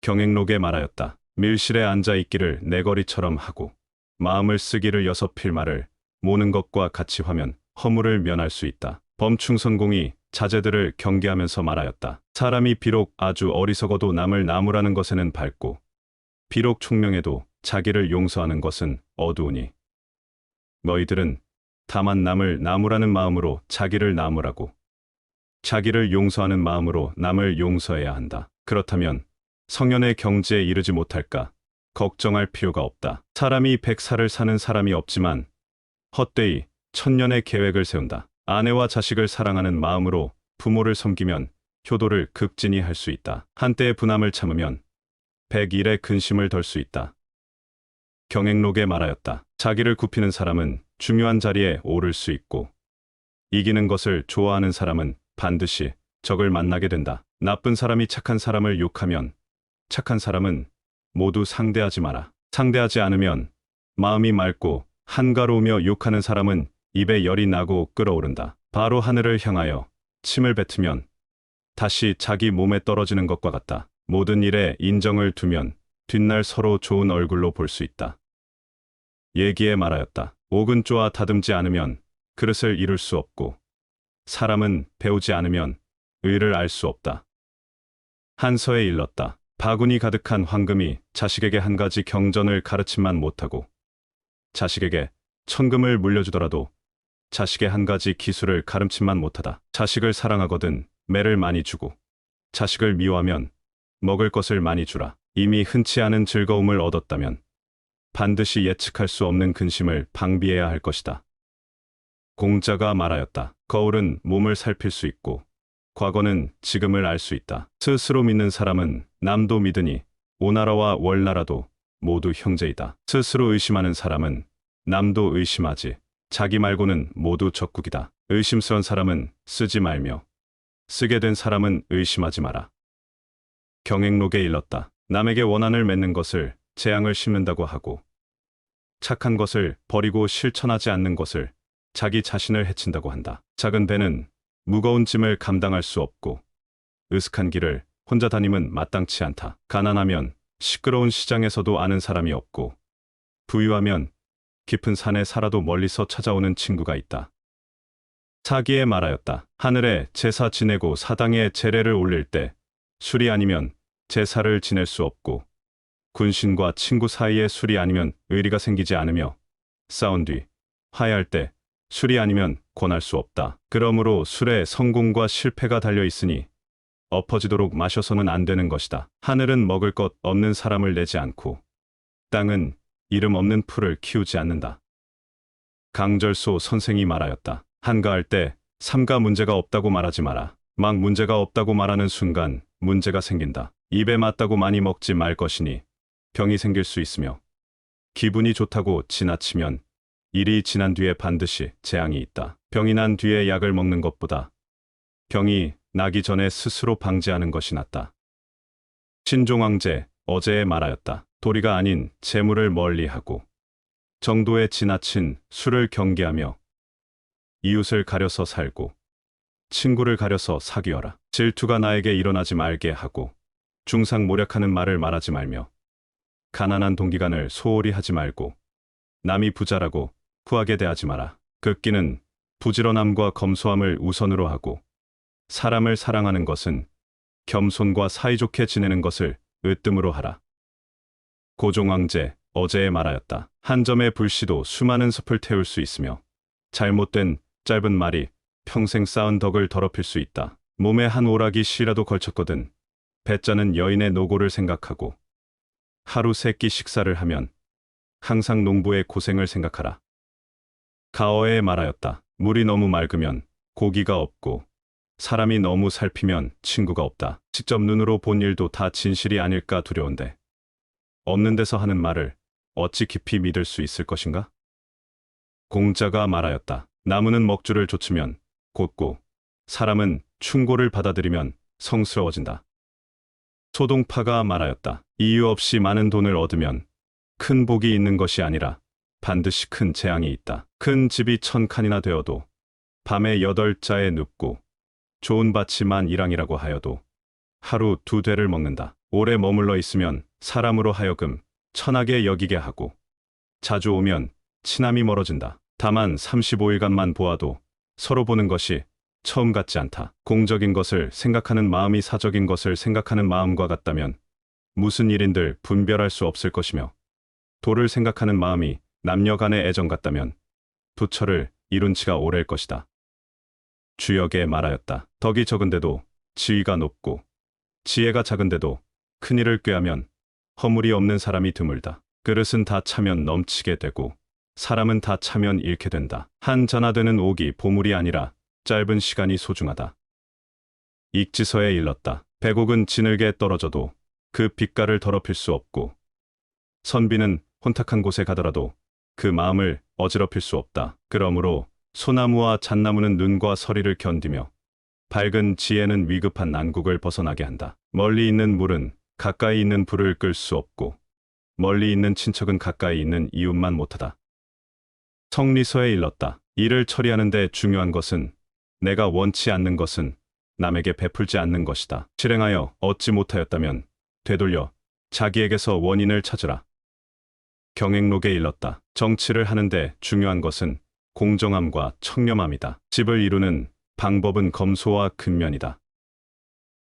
Speaker 1: 경행록에 말하였다. 밀실에 앉아 있기를 내거리처럼 하고 마음을 쓰기를 여섯 필말을 모는 것과 같이 하면 허물을 면할 수 있다. 범충선공이 자제들을 경계하면서 말하였다. 사람이 비록 아주 어리석어도 남을 나무라는 것에는 밝고 비록 총명해도 자기를 용서하는 것은 어두우니 너희들은 다만 남을 나무라는 마음으로 자기를 나무라고 자기를 용서하는 마음으로 남을 용서해야 한다. 그렇다면 성현의 경지에 이르지 못할까 걱정할 필요가 없다. 사람이 100살을 사는 사람이 없지만 헛되이 천년의 계획을 세운다. 아내와 자식을 사랑하는 마음으로 부모를 섬기면 효도를 극진히 할 수 있다. 한때의 분함을 참으면 100일의 근심을 덜 수 있다. 경행록에 말하였다. 자기를 굽히는 사람은 중요한 자리에 오를 수 있고 이기는 것을 좋아하는 사람은 반드시 적을 만나게 된다. 나쁜 사람이 착한 사람을 욕하면 착한 사람은 모두 상대하지 마라. 상대하지 않으면 마음이 맑고 한가로우며 욕하는 사람은 입에 열이 나고 끓어오른다. 바로 하늘을 향하여 침을 뱉으면 다시 자기 몸에 떨어지는 것과 같다. 모든 일에 인정을 두면 뒷날 서로 좋은 얼굴로 볼 수 있다. 예기에 말하였다. 옥은 쪼아 다듬지 않으면 그릇을 이룰 수 없고 사람은 배우지 않으면 의를 알 수 없다. 한서에 일렀다. 바구니 가득한 황금이 자식에게 한 가지 경전을 가르침만 못하고 자식에게 천금을 물려주더라도 자식의 한 가지 기술을 가르침만 못하다. 자식을 사랑하거든 매를 많이 주고 자식을 미워하면 먹을 것을 많이 주라. 이미 흔치 않은 즐거움을 얻었다면 반드시 예측할 수 없는 근심을 방비해야 할 것이다. 공자가 말하였다. 거울은 몸을 살필 수 있고 과거는 지금을 알 수 있다. 스스로 믿는 사람은 남도 믿으니 오나라와 월나라도 모두 형제이다. 스스로 의심하는 사람은 남도 의심하지. 자기 말고는 모두 적국이다. 의심스런 사람은 쓰지 말며 쓰게 된 사람은 의심하지 마라. 경행록에 일렀다. 남에게 원한을 맺는 것을 재앙을 심는다고 하고 착한 것을 버리고 실천하지 않는 것을 자기 자신을 해친다고 한다. 작은 배는 무거운 짐을 감당할 수 없고 으슥한 길을 혼자 다님은 마땅치 않다. 가난하면 시끄러운 시장에서도 아는 사람이 없고 부유하면 깊은 산에 살아도 멀리서 찾아오는 친구가 있다. 사기에 말하였다. 하늘에 제사 지내고 사당에 제례를 올릴 때 술이 아니면 제사를 지낼 수 없고 군신과 친구 사이에 술이 아니면 의리가 생기지 않으며 싸운 뒤 화해할 때 술이 아니면 권할 수 없다. 그러므로 술에 성공과 실패가 달려 있으니 엎어지도록 마셔서는 안 되는 것이다. 하늘은 먹을 것 없는 사람을 내지 않고 땅은 이름 없는 풀을 키우지 않는다. 강절소 선생이 말하였다. 한가할 때 삼가 문제가 없다고 말하지 마라. 막 문제가 없다고 말하는 순간 문제가 생긴다. 입에 맞다고 많이 먹지 말 것이니 병이 생길 수 있으며 기분이 좋다고 지나치면 일이 지난 뒤에 반드시 재앙이 있다. 병이 난 뒤에 약을 먹는 것보다 병이 나기 전에 스스로 방지하는 것이 낫다. 신종황제 어제에 말하였다. 도리가 아닌 재물을 멀리하고 정도에 지나친 술을 경계하며 이웃을 가려서 살고 친구를 가려서 사귀어라. 질투가 나에게 일어나지 말게 하고 중상모략하는 말을 말하지 말며 가난한 동기간을 소홀히 하지 말고 남이 부자라고 후하게 대하지 마라. 극기는 부지런함과 검소함을 우선으로 하고 사람을 사랑하는 것은 겸손과 사이좋게 지내는 것을 으뜸으로 하라. 고종황제 어제에 말하였다. 한 점의 불씨도 수많은 섭을 태울 수 있으며 잘못된 짧은 말이 평생 쌓은 덕을 더럽힐 수 있다. 몸에 한 오락이 씨라도 걸쳤거든 배짜는 여인의 노고를 생각하고 하루 세끼 식사를 하면 항상 농부의 고생을 생각하라. 가어에 말하였다. 물이 너무 맑으면 고기가 없고 사람이 너무 살피면 친구가 없다. 직접 눈으로 본 일도 다 진실이 아닐까 두려운데 없는 데서 하는 말을 어찌 깊이 믿을 수 있을 것인가? 공자가 말하였다. 나무는 먹줄을 좇으면 곧고 사람은 충고를 받아들이면 성스러워진다. 소동파가 말하였다. 이유 없이 많은 돈을 얻으면 큰 복이 있는 것이 아니라 반드시 큰 재앙이 있다. 큰 집이 1000칸이나 되어도 밤에 8자에 눕고 좋은 밭이 10,000이랑이라고 하여도 하루 2되를 먹는다. 오래 머물러 있으면 사람으로 하여금 천하게 여기게 하고 자주 오면 친함이 멀어진다. 다만 35일간만 보아도 서로 보는 것이 처음 같지 않다. 공적인 것을 생각하는 마음이 사적인 것을 생각하는 마음과 같다면 무슨 일인들 분별할 수 없을 것이며 도를 생각하는 마음이 남녀 간의 애정 같다면 부처를 이룬 지가 오래일 것이다. 주역에 말하였다. 덕이 적은데도 지위가 높고 지혜가 작은데도 큰일을 꾀하면 허물이 없는 사람이 드물다. 그릇은 다 차면 넘치게 되고 사람은 다 차면 잃게 된다. 한 전하되는 옥이 보물이 아니라 짧은 시간이 소중하다. 익지서에 일렀다. 백옥은 지늘게 떨어져도 그 빛깔을 더럽힐 수 없고 선비는 혼탁한 곳에 가더라도 그 마음을 어지럽힐 수 없다. 그러므로 소나무와 잣나무는 눈과 서리를 견디며 밝은 지혜는 위급한 난국을 벗어나게 한다. 멀리 있는 물은 가까이 있는 불을 끌 수 없고 멀리 있는 친척은 가까이 있는 이웃만 못하다. 성리서에 일렀다. 일을 처리하는 데 중요한 것은 내가 원치 않는 것은 남에게 베풀지 않는 것이다. 실행하여 얻지 못하였다면 되돌려 자기에게서 원인을 찾으라. 경행록에 일렀다. 정치를 하는데 중요한 것은 공정함과 청렴함이다. 집을 이루는 방법은 검소와 근면이다.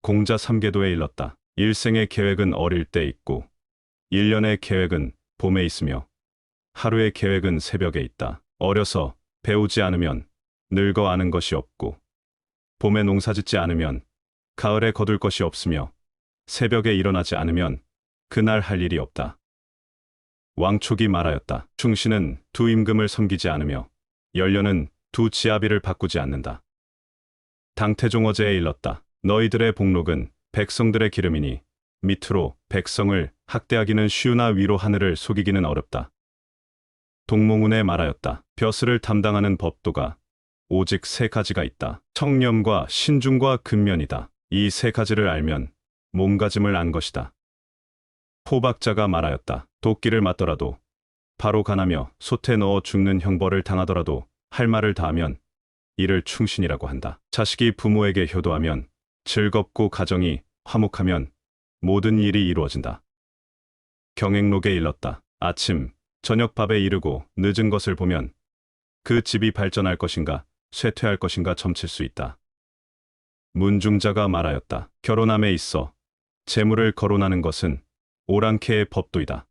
Speaker 1: 공자 삼계도에 일렀다. 일생의 계획은 어릴 때 있고 1년의 계획은 봄에 있으며 하루의 계획은 새벽에 있다. 어려서 배우지 않으면 늙어 아는 것이 없고 봄에 농사짓지 않으면 가을에 거둘 것이 없으며 새벽에 일어나지 않으면 그날 할 일이 없다. 왕촉이 말하였다. 충신은 두 임금을 섬기지 않으며 연료는 두 지아비를 바꾸지 않는다. 당태종어제에 일렀다. 너희들의 복록은 백성들의 기름이니 밑으로 백성을 학대하기는 쉬우나 위로 하늘을 속이기는 어렵다. 동몽운에 말하였다. 벼슬을 담당하는 법도가 오직 3가지가 있다. 청렴과 신중과 근면이다. 이 3가지를 알면 몸가짐을 안 것이다. 호박자가 말하였다. 도끼를 맞더라도 바로 간하며 솥에 넣어 죽는 형벌을 당하더라도 할 말을 다하면 이를 충신이라고 한다. 자식이 부모에게 효도하면 즐겁고 가정이 화목하면 모든 일이 이루어진다. 경행록에 일렀다. 아침, 저녁 밥에 이르고 늦은 것을 보면 그 집이 발전할 것인가 쇠퇴할 것인가 점칠 수 있다. 문중자가 말하였다. 결혼함에 있어 재물을 거론하는 것은 오랑캐의 법도이다.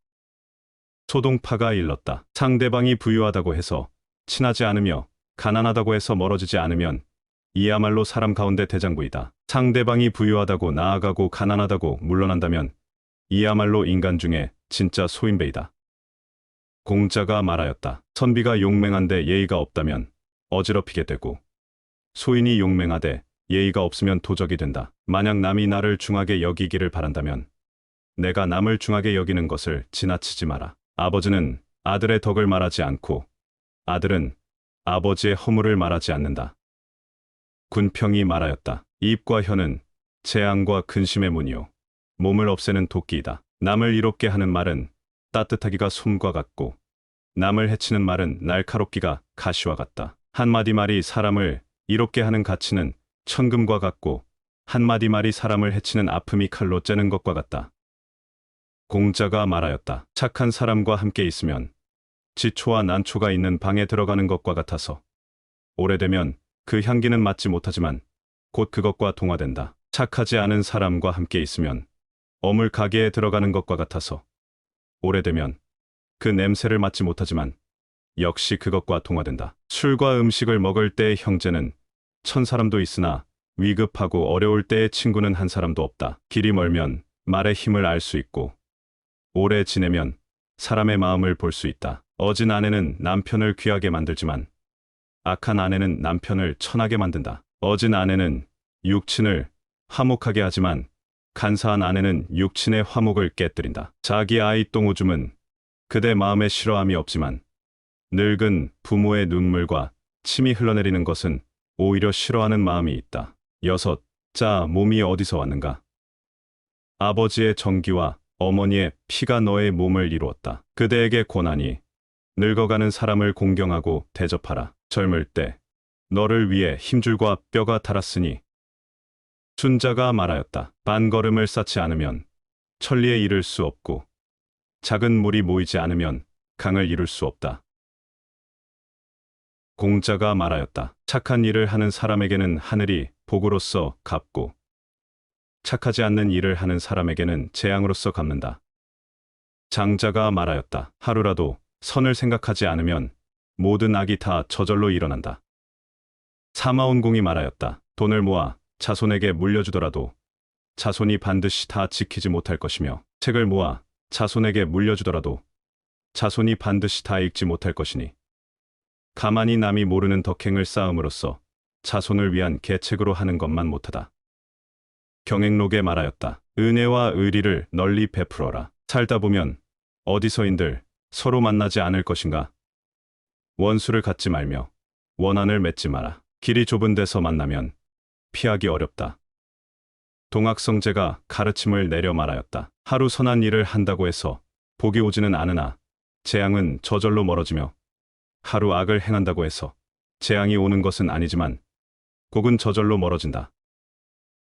Speaker 1: 소동파가 일렀다. 상대방이 부유하다고 해서 친하지 않으며 가난하다고 해서 멀어지지 않으면 이야말로 사람 가운데 대장부이다. 상대방이 부유하다고 나아가고 가난하다고 물러난다면 이야말로 인간 중에 진짜 소인배이다. 공자가 말하였다. 선비가 용맹한데 예의가 없다면 어지럽히게 되고 소인이 용맹하되 예의가 없으면 도적이 된다. 만약 남이 나를 중하게 여기기를 바란다면 내가 남을 중하게 여기는 것을 지나치지 마라. 아버지는 아들의 덕을 말하지 않고 아들은 아버지의 허물을 말하지 않는다. 군평이 말하였다. 입과 혀는 재앙과 근심의 문이요 몸을 없애는 도끼이다. 남을 이롭게 하는 말은 따뜻하기가 솜과 같고 남을 해치는 말은 날카롭기가 가시와 같다. 한마디 말이 사람을 이롭게 하는 가치는 천금과 같고 한마디 말이 사람을 해치는 아픔이 칼로 째는 것과 같다. 공자가 말하였다. 착한 사람과 함께 있으면 지초와 난초가 있는 방에 들어가는 것과 같아서 오래되면 그 향기는 맡지 못하지만 곧 그것과 동화된다. 착하지 않은 사람과 함께 있으면 어물 가게에 들어가는 것과 같아서 오래되면 그 냄새를 맡지 못하지만 역시 그것과 동화된다. 술과 음식을 먹을 때의 형제는 1000사람도 있으나 위급하고 어려울 때의 친구는 한 사람도 없다. 길이 멀면 말의 힘을 알 수 있고 오래 지내면 사람의 마음을 볼 수 있다. 어진 아내는 남편을 귀하게 만들지만 악한 아내는 남편을 천하게 만든다. 어진 아내는 육친을 화목하게 하지만 간사한 아내는 육친의 화목을 깨뜨린다. 자기 아이 똥오줌은 그대 마음에 싫어함이 없지만 늙은 부모의 눈물과 침이 흘러내리는 것은 오히려 싫어하는 마음이 있다. 6. 자, 몸이 어디서 왔는가? 아버지의 정기와 어머니의 피가 너의 몸을 이루었다. 그대에게 권하니 늙어가는 사람을 공경하고 대접하라. 젊을 때 너를 위해 힘줄과 뼈가 닳았으니 순자가 말하였다. 반걸음을 쌓지 않으면 천리에 이를 수 없고 작은 물이 모이지 않으면 강을 이룰 수 없다. 공자가 말하였다. 착한 일을 하는 사람에게는 하늘이 복으로서 갚고 착하지 않는 일을 하는 사람에게는 재앙으로서 갚는다. 장자가 말하였다. 하루라도 선을 생각하지 않으면 모든 악이 다 저절로 일어난다. 사마온공이 말하였다. 돈을 모아 자손에게 물려주더라도 자손이 반드시 다 지키지 못할 것이며 책을 모아 자손에게 물려주더라도 자손이 반드시 다 읽지 못할 것이니 가만히 남이 모르는 덕행을 쌓음으로써 자손을 위한 계책으로 하는 것만 못하다. 경행록에 말하였다. 은혜와 의리를 널리 베풀어라. 살다 보면 어디서인들 서로 만나지 않을 것인가? 원수를 갖지 말며 원한을 맺지 마라. 길이 좁은 데서 만나면 피하기 어렵다. 동학성제가 가르침을 내려 말하였다. 하루 선한 일을 한다고 해서 복이 오지는 않으나 재앙은 저절로 멀어지며 하루 악을 행한다고 해서 재앙이 오는 것은 아니지만 복은 저절로 멀어진다.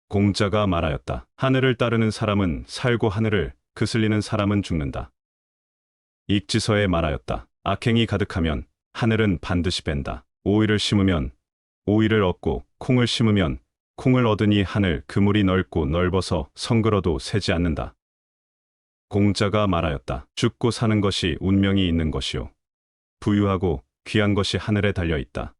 Speaker 1: 공자가 말하였다. 하늘을 따르는 사람은 살고 하늘을 그슬리는 사람은 죽는다. 익지서에 말하였다. 악행이 가득하면 하늘은 반드시 뺀다. 오이를 심으면 오이를 얻고 콩을 심으면 콩을 얻으니 하늘 그물이 넓고 넓어서 성글어도 새지 않는다. 공자가 말하였다. 죽고 사는 것이 운명이 있는 것이요 부유하고 귀한 것이 하늘에 달려 있다.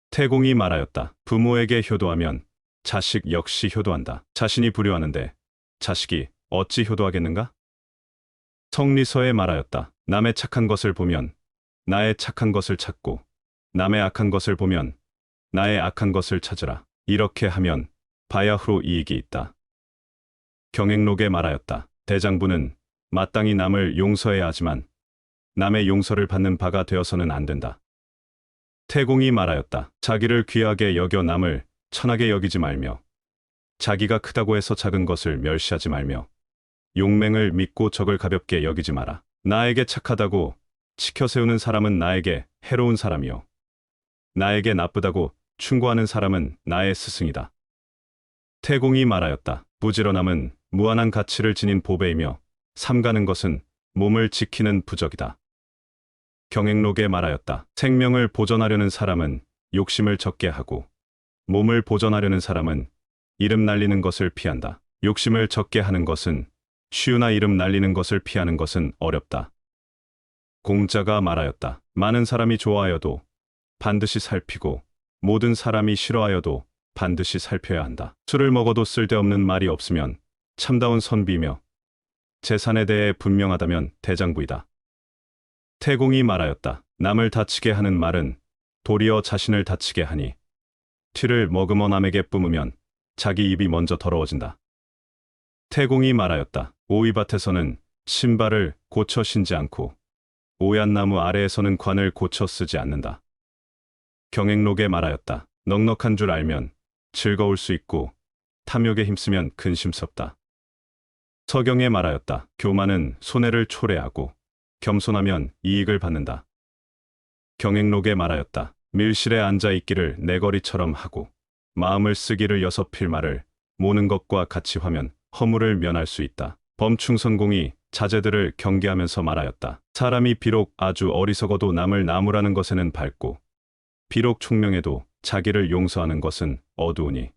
Speaker 1: 태공이 말하였다. 부모에게 효도하면 자식 역시 효도한다. 자신이 불효하는데 자식이 어찌 효도하겠는가? 성리서에 말하였다. 남의 착한 것을 보면 나의 착한 것을 찾고 남의 악한 것을 보면 나의 악한 것을 찾으라. 이렇게 하면 바야흐로 이익이 있다. 경행록에 말하였다. 대장부는 마땅히 남을 용서해야 하지만 남의 용서를 받는 바가 되어서는 안 된다. 태공이 말하였다. 자기를 귀하게 여겨 남을 천하게 여기지 말며 자기가 크다고 해서 작은 것을 멸시하지 말며 용맹을 믿고 적을 가볍게 여기지 마라. 나에게 착하다고 치켜 세우는 사람은 나에게 해로운 사람이요 나에게 나쁘다고 충고하는 사람은 나의 스승이다. 태공이 말하였다. 부지런함은 무한한 가치를 지닌 보배이며 삼가는 것은 몸을 지키는 부적이다. 경행록에 말하였다. 생명을 보존하려는 사람은 욕심을 적게 하고 몸을 보존하려는 사람은 이름 날리는 것을 피한다. 욕심을 적게 하는 것은 쉬우나 이름 날리는 것을 피하는 것은 어렵다. 공자가 말하였다. 많은 사람이 좋아하여도 반드시 살피고 모든 사람이 싫어하여도 반드시 살펴야 한다. 술을 먹어도 쓸데없는 말이 없으면 참다운 선비며 재산에 대해 분명하다면 대장부이다. 태공이 말하였다. 남을 다치게 하는 말은 도리어 자신을 다치게 하니 티를 머금어 남에게 뿜으면 자기 입이 먼저 더러워진다. 태공이 말하였다. 오이밭에서는 신발을 고쳐 신지 않고 오얏 나무 아래에서는 관을 고쳐 쓰지 않는다. 경행록에 말하였다. 넉넉한 줄 알면 즐거울 수 있고 탐욕에 힘쓰면 근심스럽다. 서경에 말하였다. 교만은 손해를 초래하고 겸손하면 이익을 받는다. 경행록에 말하였다. 밀실에 앉아 있기를 내거리처럼 하고 마음을 쓰기를 6필말을 모는 것과 같이 하면 허물을 면할 수 있다. 범충선공이 자제들을 경계하면서 말하였다. 사람이 비록 아주 어리석어도 남을 나무라는 것에는 밝고 비록 총명해도 자기를 용서하는 것은 어두우니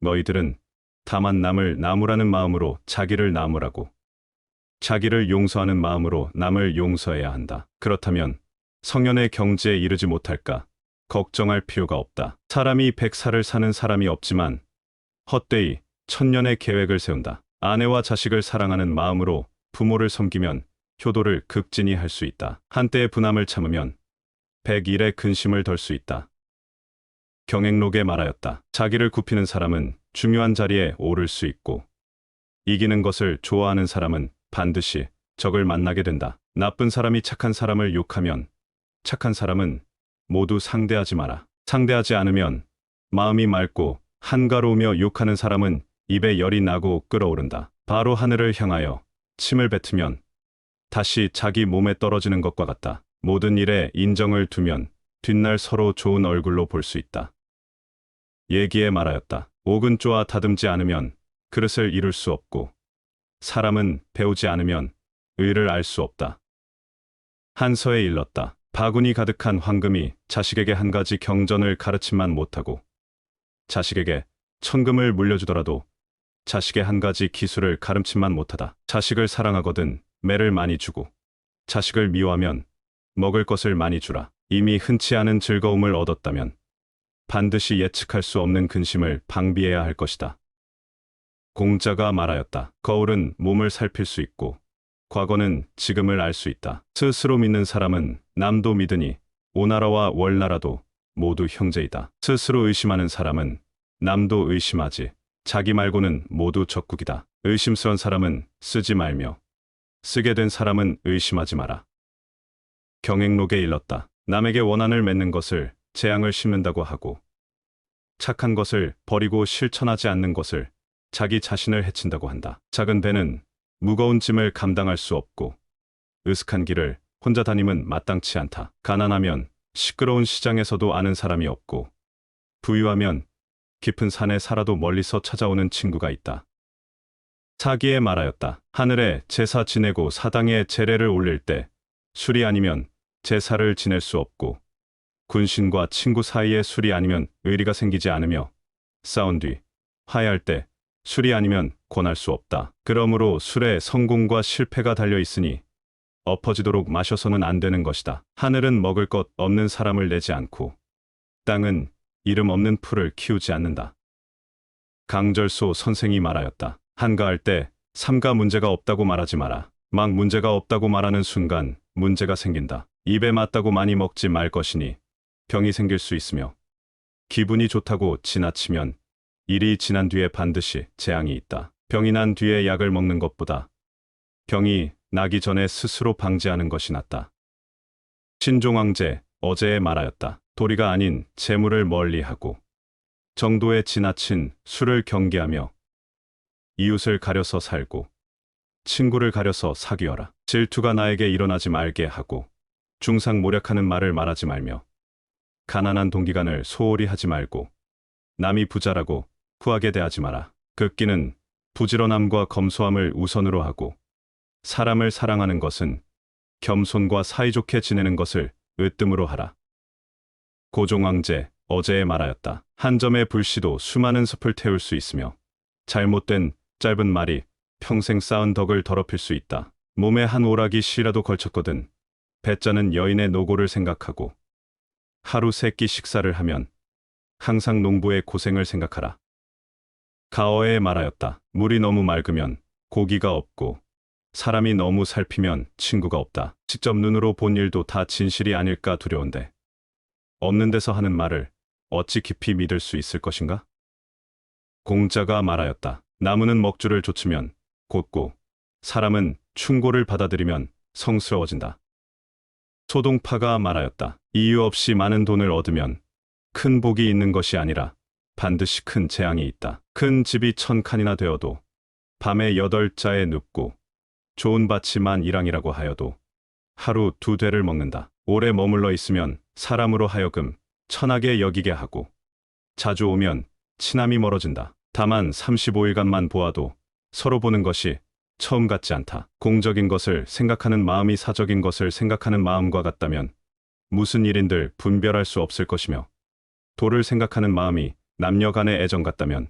Speaker 1: 너희들은 다만 남을 나무라는 마음으로 자기를 나무라고 자기를 용서하는 마음으로 남을 용서해야 한다. 그렇다면 성현의 경지에 이르지 못할까 걱정할 필요가 없다. 사람이 100살을 사는 사람이 없지만 헛되이 천년의 계획을 세운다. 아내와 자식을 사랑하는 마음으로 부모를 섬기면 효도를 극진히 할 수 있다. 한때의 분함을 참으면 100일의 근심을 덜 수 있다. 경행록에 말하였다. 자기를 굽히는 사람은 중요한 자리에 오를 수 있고 이기는 것을 좋아하는 사람은 반드시 적을 만나게 된다. 나쁜 사람이 착한 사람을 욕하면 착한 사람은 모두 상대하지 마라. 상대하지 않으면 마음이 맑고 한가로우며 욕하는 사람은 입에 열이 나고 끓어오른다. 바로 하늘을 향하여 침을 뱉으면 다시 자기 몸에 떨어지는 것과 같다. 모든 일에 인정을 두면 뒷날 서로 좋은 얼굴로 볼 수 있다. 예기에 말하였다. 옥은 쪼아 다듬지 않으면 그릇을 이룰 수 없고 사람은 배우지 않으면 의를 알 수 없다. 한서에 일렀다. 바구니 가득한 황금이 자식에게 한 가지 경전을 가르침만 못하고 자식에게 천금을 물려주더라도 자식의 한 가지 기술을 가르침만 못하다. 자식을 사랑하거든 매를 많이 주고 자식을 미워하면 먹을 것을 많이 주라. 이미 흔치 않은 즐거움을 얻었다면 반드시 예측할 수 없는 근심을 방비해야 할 것이다. 공자가 말하였다. 거울은 몸을 살필 수 있고 과거는 지금을 알 수 있다. 스스로 믿는 사람은 남도 믿으니 오나라와 월나라도 모두 형제이다. 스스로 의심하는 사람은 남도 의심하지 자기 말고는 모두 적국이다. 의심스런 사람은 쓰지 말며 쓰게 된 사람은 의심하지 마라. 경행록에 일렀다. 남에게 원한을 맺는 것을 재앙을 심는다고 하고 착한 것을 버리고 실천하지 않는 것을 자기 자신을 해친다고 한다. 작은 배는 무거운 짐을 감당할 수 없고 으슥한 길을 혼자 다니면 마땅치 않다. 가난하면 시끄러운 시장에서도 아는 사람이 없고 부유하면 깊은 산에 살아도 멀리서 찾아오는 친구가 있다. 사기에 말하였다. 하늘에 제사 지내고 사당에 제례를 올릴 때 술이 아니면 제사를 지낼 수 없고 군신과 친구 사이에 술이 아니면 의리가 생기지 않으며 싸운 뒤 화해할 때 술이 아니면 권할 수 없다. 그러므로 술에 성공과 실패가 달려 있으니 엎어지도록 마셔서는 안 되는 것이다. 하늘은 먹을 것 없는 사람을 내지 않고 땅은 이름 없는 풀을 키우지 않는다. 강절소 선생이 말하였다. 한가할 때 삼가 문제가 없다고 말하지 마라. 막 문제가 없다고 말하는 순간 문제가 생긴다. 입에 맞다고 많이 먹지 말 것이니 병이 생길 수 있으며 기분이 좋다고 지나치면 일이 지난 뒤에 반드시 재앙이 있다. 병이 난 뒤에 약을 먹는 것보다 병이 나기 전에 스스로 방지하는 것이 낫다. 신종황제 어제에 말하였다. 도리가 아닌 재물을 멀리하고 정도에 지나친 술을 경계하며 이웃을 가려서 살고 친구를 가려서 사귀어라. 질투가 나에게 일어나지 말게 하고 중상모략하는 말을 말하지 말며 가난한 동기간을 소홀히 하지 말고 남이 부자라고 후하게 대하지 마라. 극기는 부지런함과 검소함을 우선으로 하고 사람을 사랑하는 것은 겸손과 사이좋게 지내는 것을 으뜸으로 하라. 고종황제 어제에 말하였다. 한 점의 불씨도 수많은 숲을 태울 수 있으며 잘못된 짧은 말이 평생 쌓은 덕을 더럽힐 수 있다. 몸에 한 오락이 씨라도 걸쳤거든 배짜는 여인의 노고를 생각하고 하루 3끼 식사를 하면 항상 농부의 고생을 생각하라. 가어에 말하였다. 물이 너무 맑으면 고기가 없고 사람이 너무 살피면 친구가 없다. 직접 눈으로 본 일도 다 진실이 아닐까 두려운데 없는 데서 하는 말을 어찌 깊이 믿을 수 있을 것인가? 공자가 말하였다. 나무는 먹주를 좇으면 곧고 사람은 충고를 받아들이면 성스러워진다. 소동파가 말하였다. 이유 없이 많은 돈을 얻으면 큰 복이 있는 것이 아니라 반드시 큰 재앙이 있다. 큰 집이 1000칸이나 되어도 밤에 8자에 눕고 좋은 밭이 10,000이라고 하여도 하루 2되를 먹는다. 오래 머물러 있으면 사람으로 하여금 천하게 여기게 하고 자주 오면 친함이 멀어진다. 다만 35일간만 보아도 서로 보는 것이 처음 같지 않다. 공적인 것을 생각하는 마음이 사적인 것을 생각하는 마음과 같다면 무슨 일인들 분별할 수 없을 것이며 도를 생각하는 마음이 남녀 간의 애정 같다면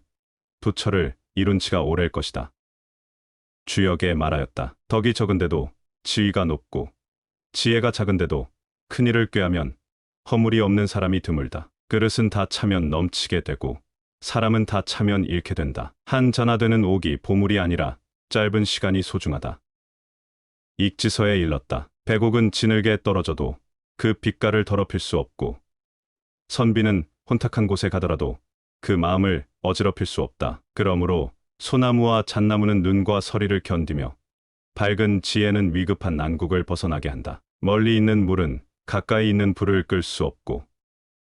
Speaker 1: 부처를 이룬 지가 오래일 것이다. 주역에 말하였다. 덕이 적은데도 지위가 높고 지혜가 작은데도 큰일을 꾀하면 허물이 없는 사람이 드물다. 그릇은 다 차면 넘치게 되고 사람은 다 차면 잃게 된다. 한 잔화 되는 옥이 보물이 아니라 짧은 시간이 소중하다. 익지서에 일렀다. 백옥은 지늘게 떨어져도 그 빛깔을 더럽힐 수 없고 선비는 혼탁한 곳에 가더라도 그 마음을 어지럽힐 수 없다. 그러므로 소나무와 잣나무는 눈과 서리를 견디며 밝은 지혜는 위급한 난국을 벗어나게 한다. 멀리 있는 물은 가까이 있는 불을 끌 수 없고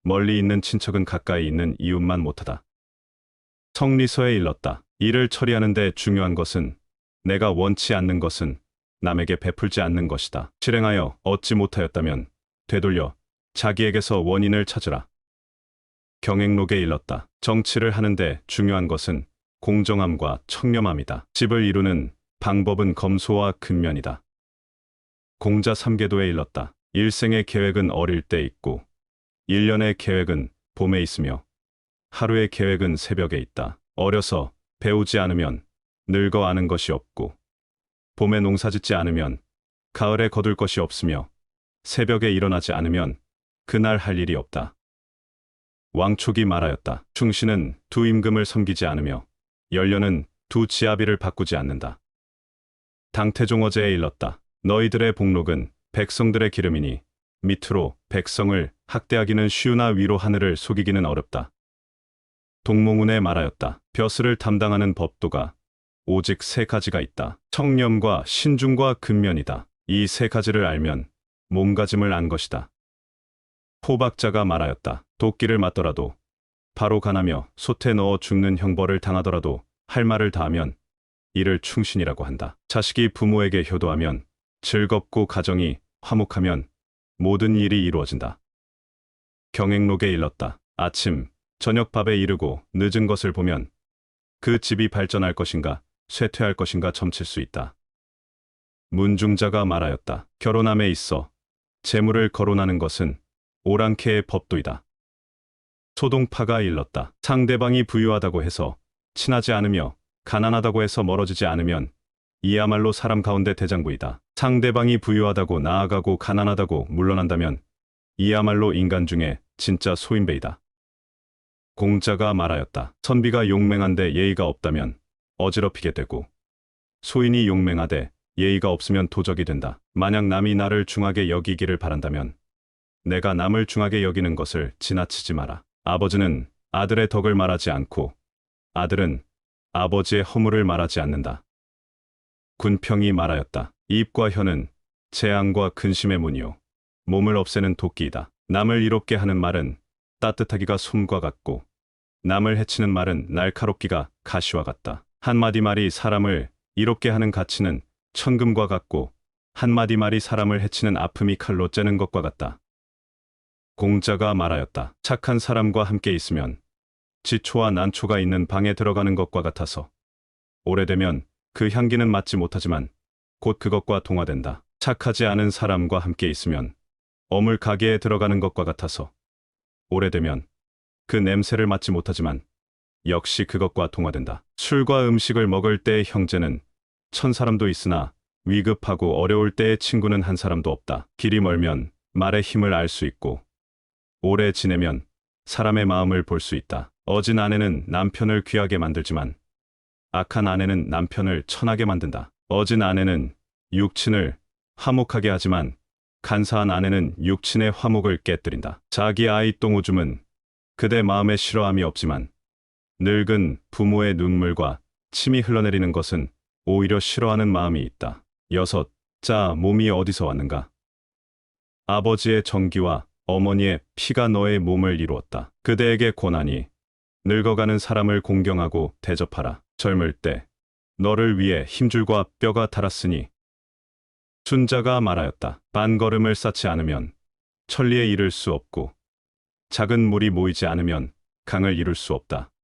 Speaker 1: 멀리 있는 친척은 가까이 있는 이웃만 못하다. 성리서에 일렀다. 일을 처리하는데 중요한 것은 내가 원치 않는 것은 남에게 베풀지 않는 것이다. 실행하여 얻지 못하였다면 되돌려 자기에게서 원인을 찾으라. 경행록에 일렀다. 정치를 하는데 중요한 것은 공정함과 청렴함이다. 집을 이루는 방법은 검소와 근면이다. 공자 삼계도에 일렀다. 일생의 계획은 어릴 때 있고 1년의 계획은 봄에 있으며 하루의 계획은 새벽에 있다. 어려서 배우지 않으면 늙어 아는 것이 없고 봄에 농사짓지 않으면 가을에 거둘 것이 없으며 새벽에 일어나지 않으면 그날 할 일이 없다. 왕촉이 말하였다. 충신은 두 임금을 섬기지 않으며 연료는 두 지아비를 바꾸지 않는다. 당태종어제에 일렀다. 너희들의 복록은 백성들의 기름이니 밑으로 백성을 학대하기는 쉬우나 위로 하늘을 속이기는 어렵다. 동몽운에 말하였다. 벼슬을 담당하는 법도가 오직 세 가지가 있다. 청렴과 신중과 근면이다. 이 세 가지를 알면 몸가짐을 안 것이다. 호박자가 말하였다. 도끼를 맞더라도 바로 가나며 솥에 넣어 죽는 형벌을 당하더라도 할 말을 다하면 이를 충신이라고 한다. 자식이 부모에게 효도하면 즐겁고 가정이 화목하면 모든 일이 이루어진다. 경행록에 일렀다. 아침, 저녁 밥에 이르고 늦은 것을 보면 그 집이 발전할 것인가 쇠퇴할 것인가 점칠 수 있다. 문중자가 말하였다. 결혼함에 있어 재물을 거론하는 것은 오랑캐의 법도이다. 소동파가 일렀다. 상대방이 부유하다고 해서 친하지 않으며 가난하다고 해서 멀어지지 않으면 이야말로 사람 가운데 대장부이다. 상대방이 부유하다고 나아가고 가난하다고 물러난다면 이야말로 인간 중에 진짜 소인배이다. 공자가 말하였다. 선비가 용맹한데 예의가 없다면 어지럽히게 되고 소인이 용맹하되 예의가 없으면 도적이 된다. 만약 남이 나를 중하게 여기기를 바란다면 내가 남을 중하게 여기는 것을 지나치지 마라. 아버지는 아들의 덕을 말하지 않고 아들은 아버지의 허물을 말하지 않는다. 군평이 말하였다. 입과 혀는 재앙과 근심의 문이요 몸을 없애는 도끼이다. 남을 이롭게 하는 말은 따뜻하기가 솜과 같고 남을 해치는 말은 날카롭기가 가시와 같다. 한마디 말이 사람을 이롭게 하는 가치는 천금과 같고 한마디 말이 사람을 해치는 아픔이 칼로 째는 것과 같다. 공자가 말하였다. 착한 사람과 함께 있으면 지초와 난초가 있는 방에 들어가는 것과 같아서 오래되면 그 향기는 맡지 못하지만 곧 그것과 동화된다. 착하지 않은 사람과 함께 있으면 어물 가게에 들어가는 것과 같아서 오래되면 그 냄새를 맡지 못하지만 역시 그것과 동화된다. 술과 음식을 먹을 때의 형제는 천 사람도 있으나 위급하고 어려울 때의 친구는 한 사람도 없다. 길이 멀면 말의 힘을 알 수 있고 오래 지내면 사람의 마음을 볼 수 있다. 어진 아내는 남편을 귀하게 만들지만 악한 아내는 남편을 천하게 만든다. 어진 아내는 육친을 화목하게 하지만 간사한 아내는 육친의 화목을 깨뜨린다. 자기 아이 똥오줌은 그대 마음에 싫어함이 없지만 늙은 부모의 눈물과 침이 흘러내리는 것은 오히려 싫어하는 마음이 있다. 6. 자, 몸이 어디서 왔는가? 아버지의 정기와 어머니의 피가 너의 몸을 이루었다. 그대에게 권하니 늙어가는 사람을 공경하고 대접하라. 젊을 때 너를 위해 힘줄과 뼈가 닳았으니 순자가 말하였다. 반걸음을 쌓지 않으면 천리에 이를 수 없고 작은 물이 모이지 않으면 강을 이룰 수 없다.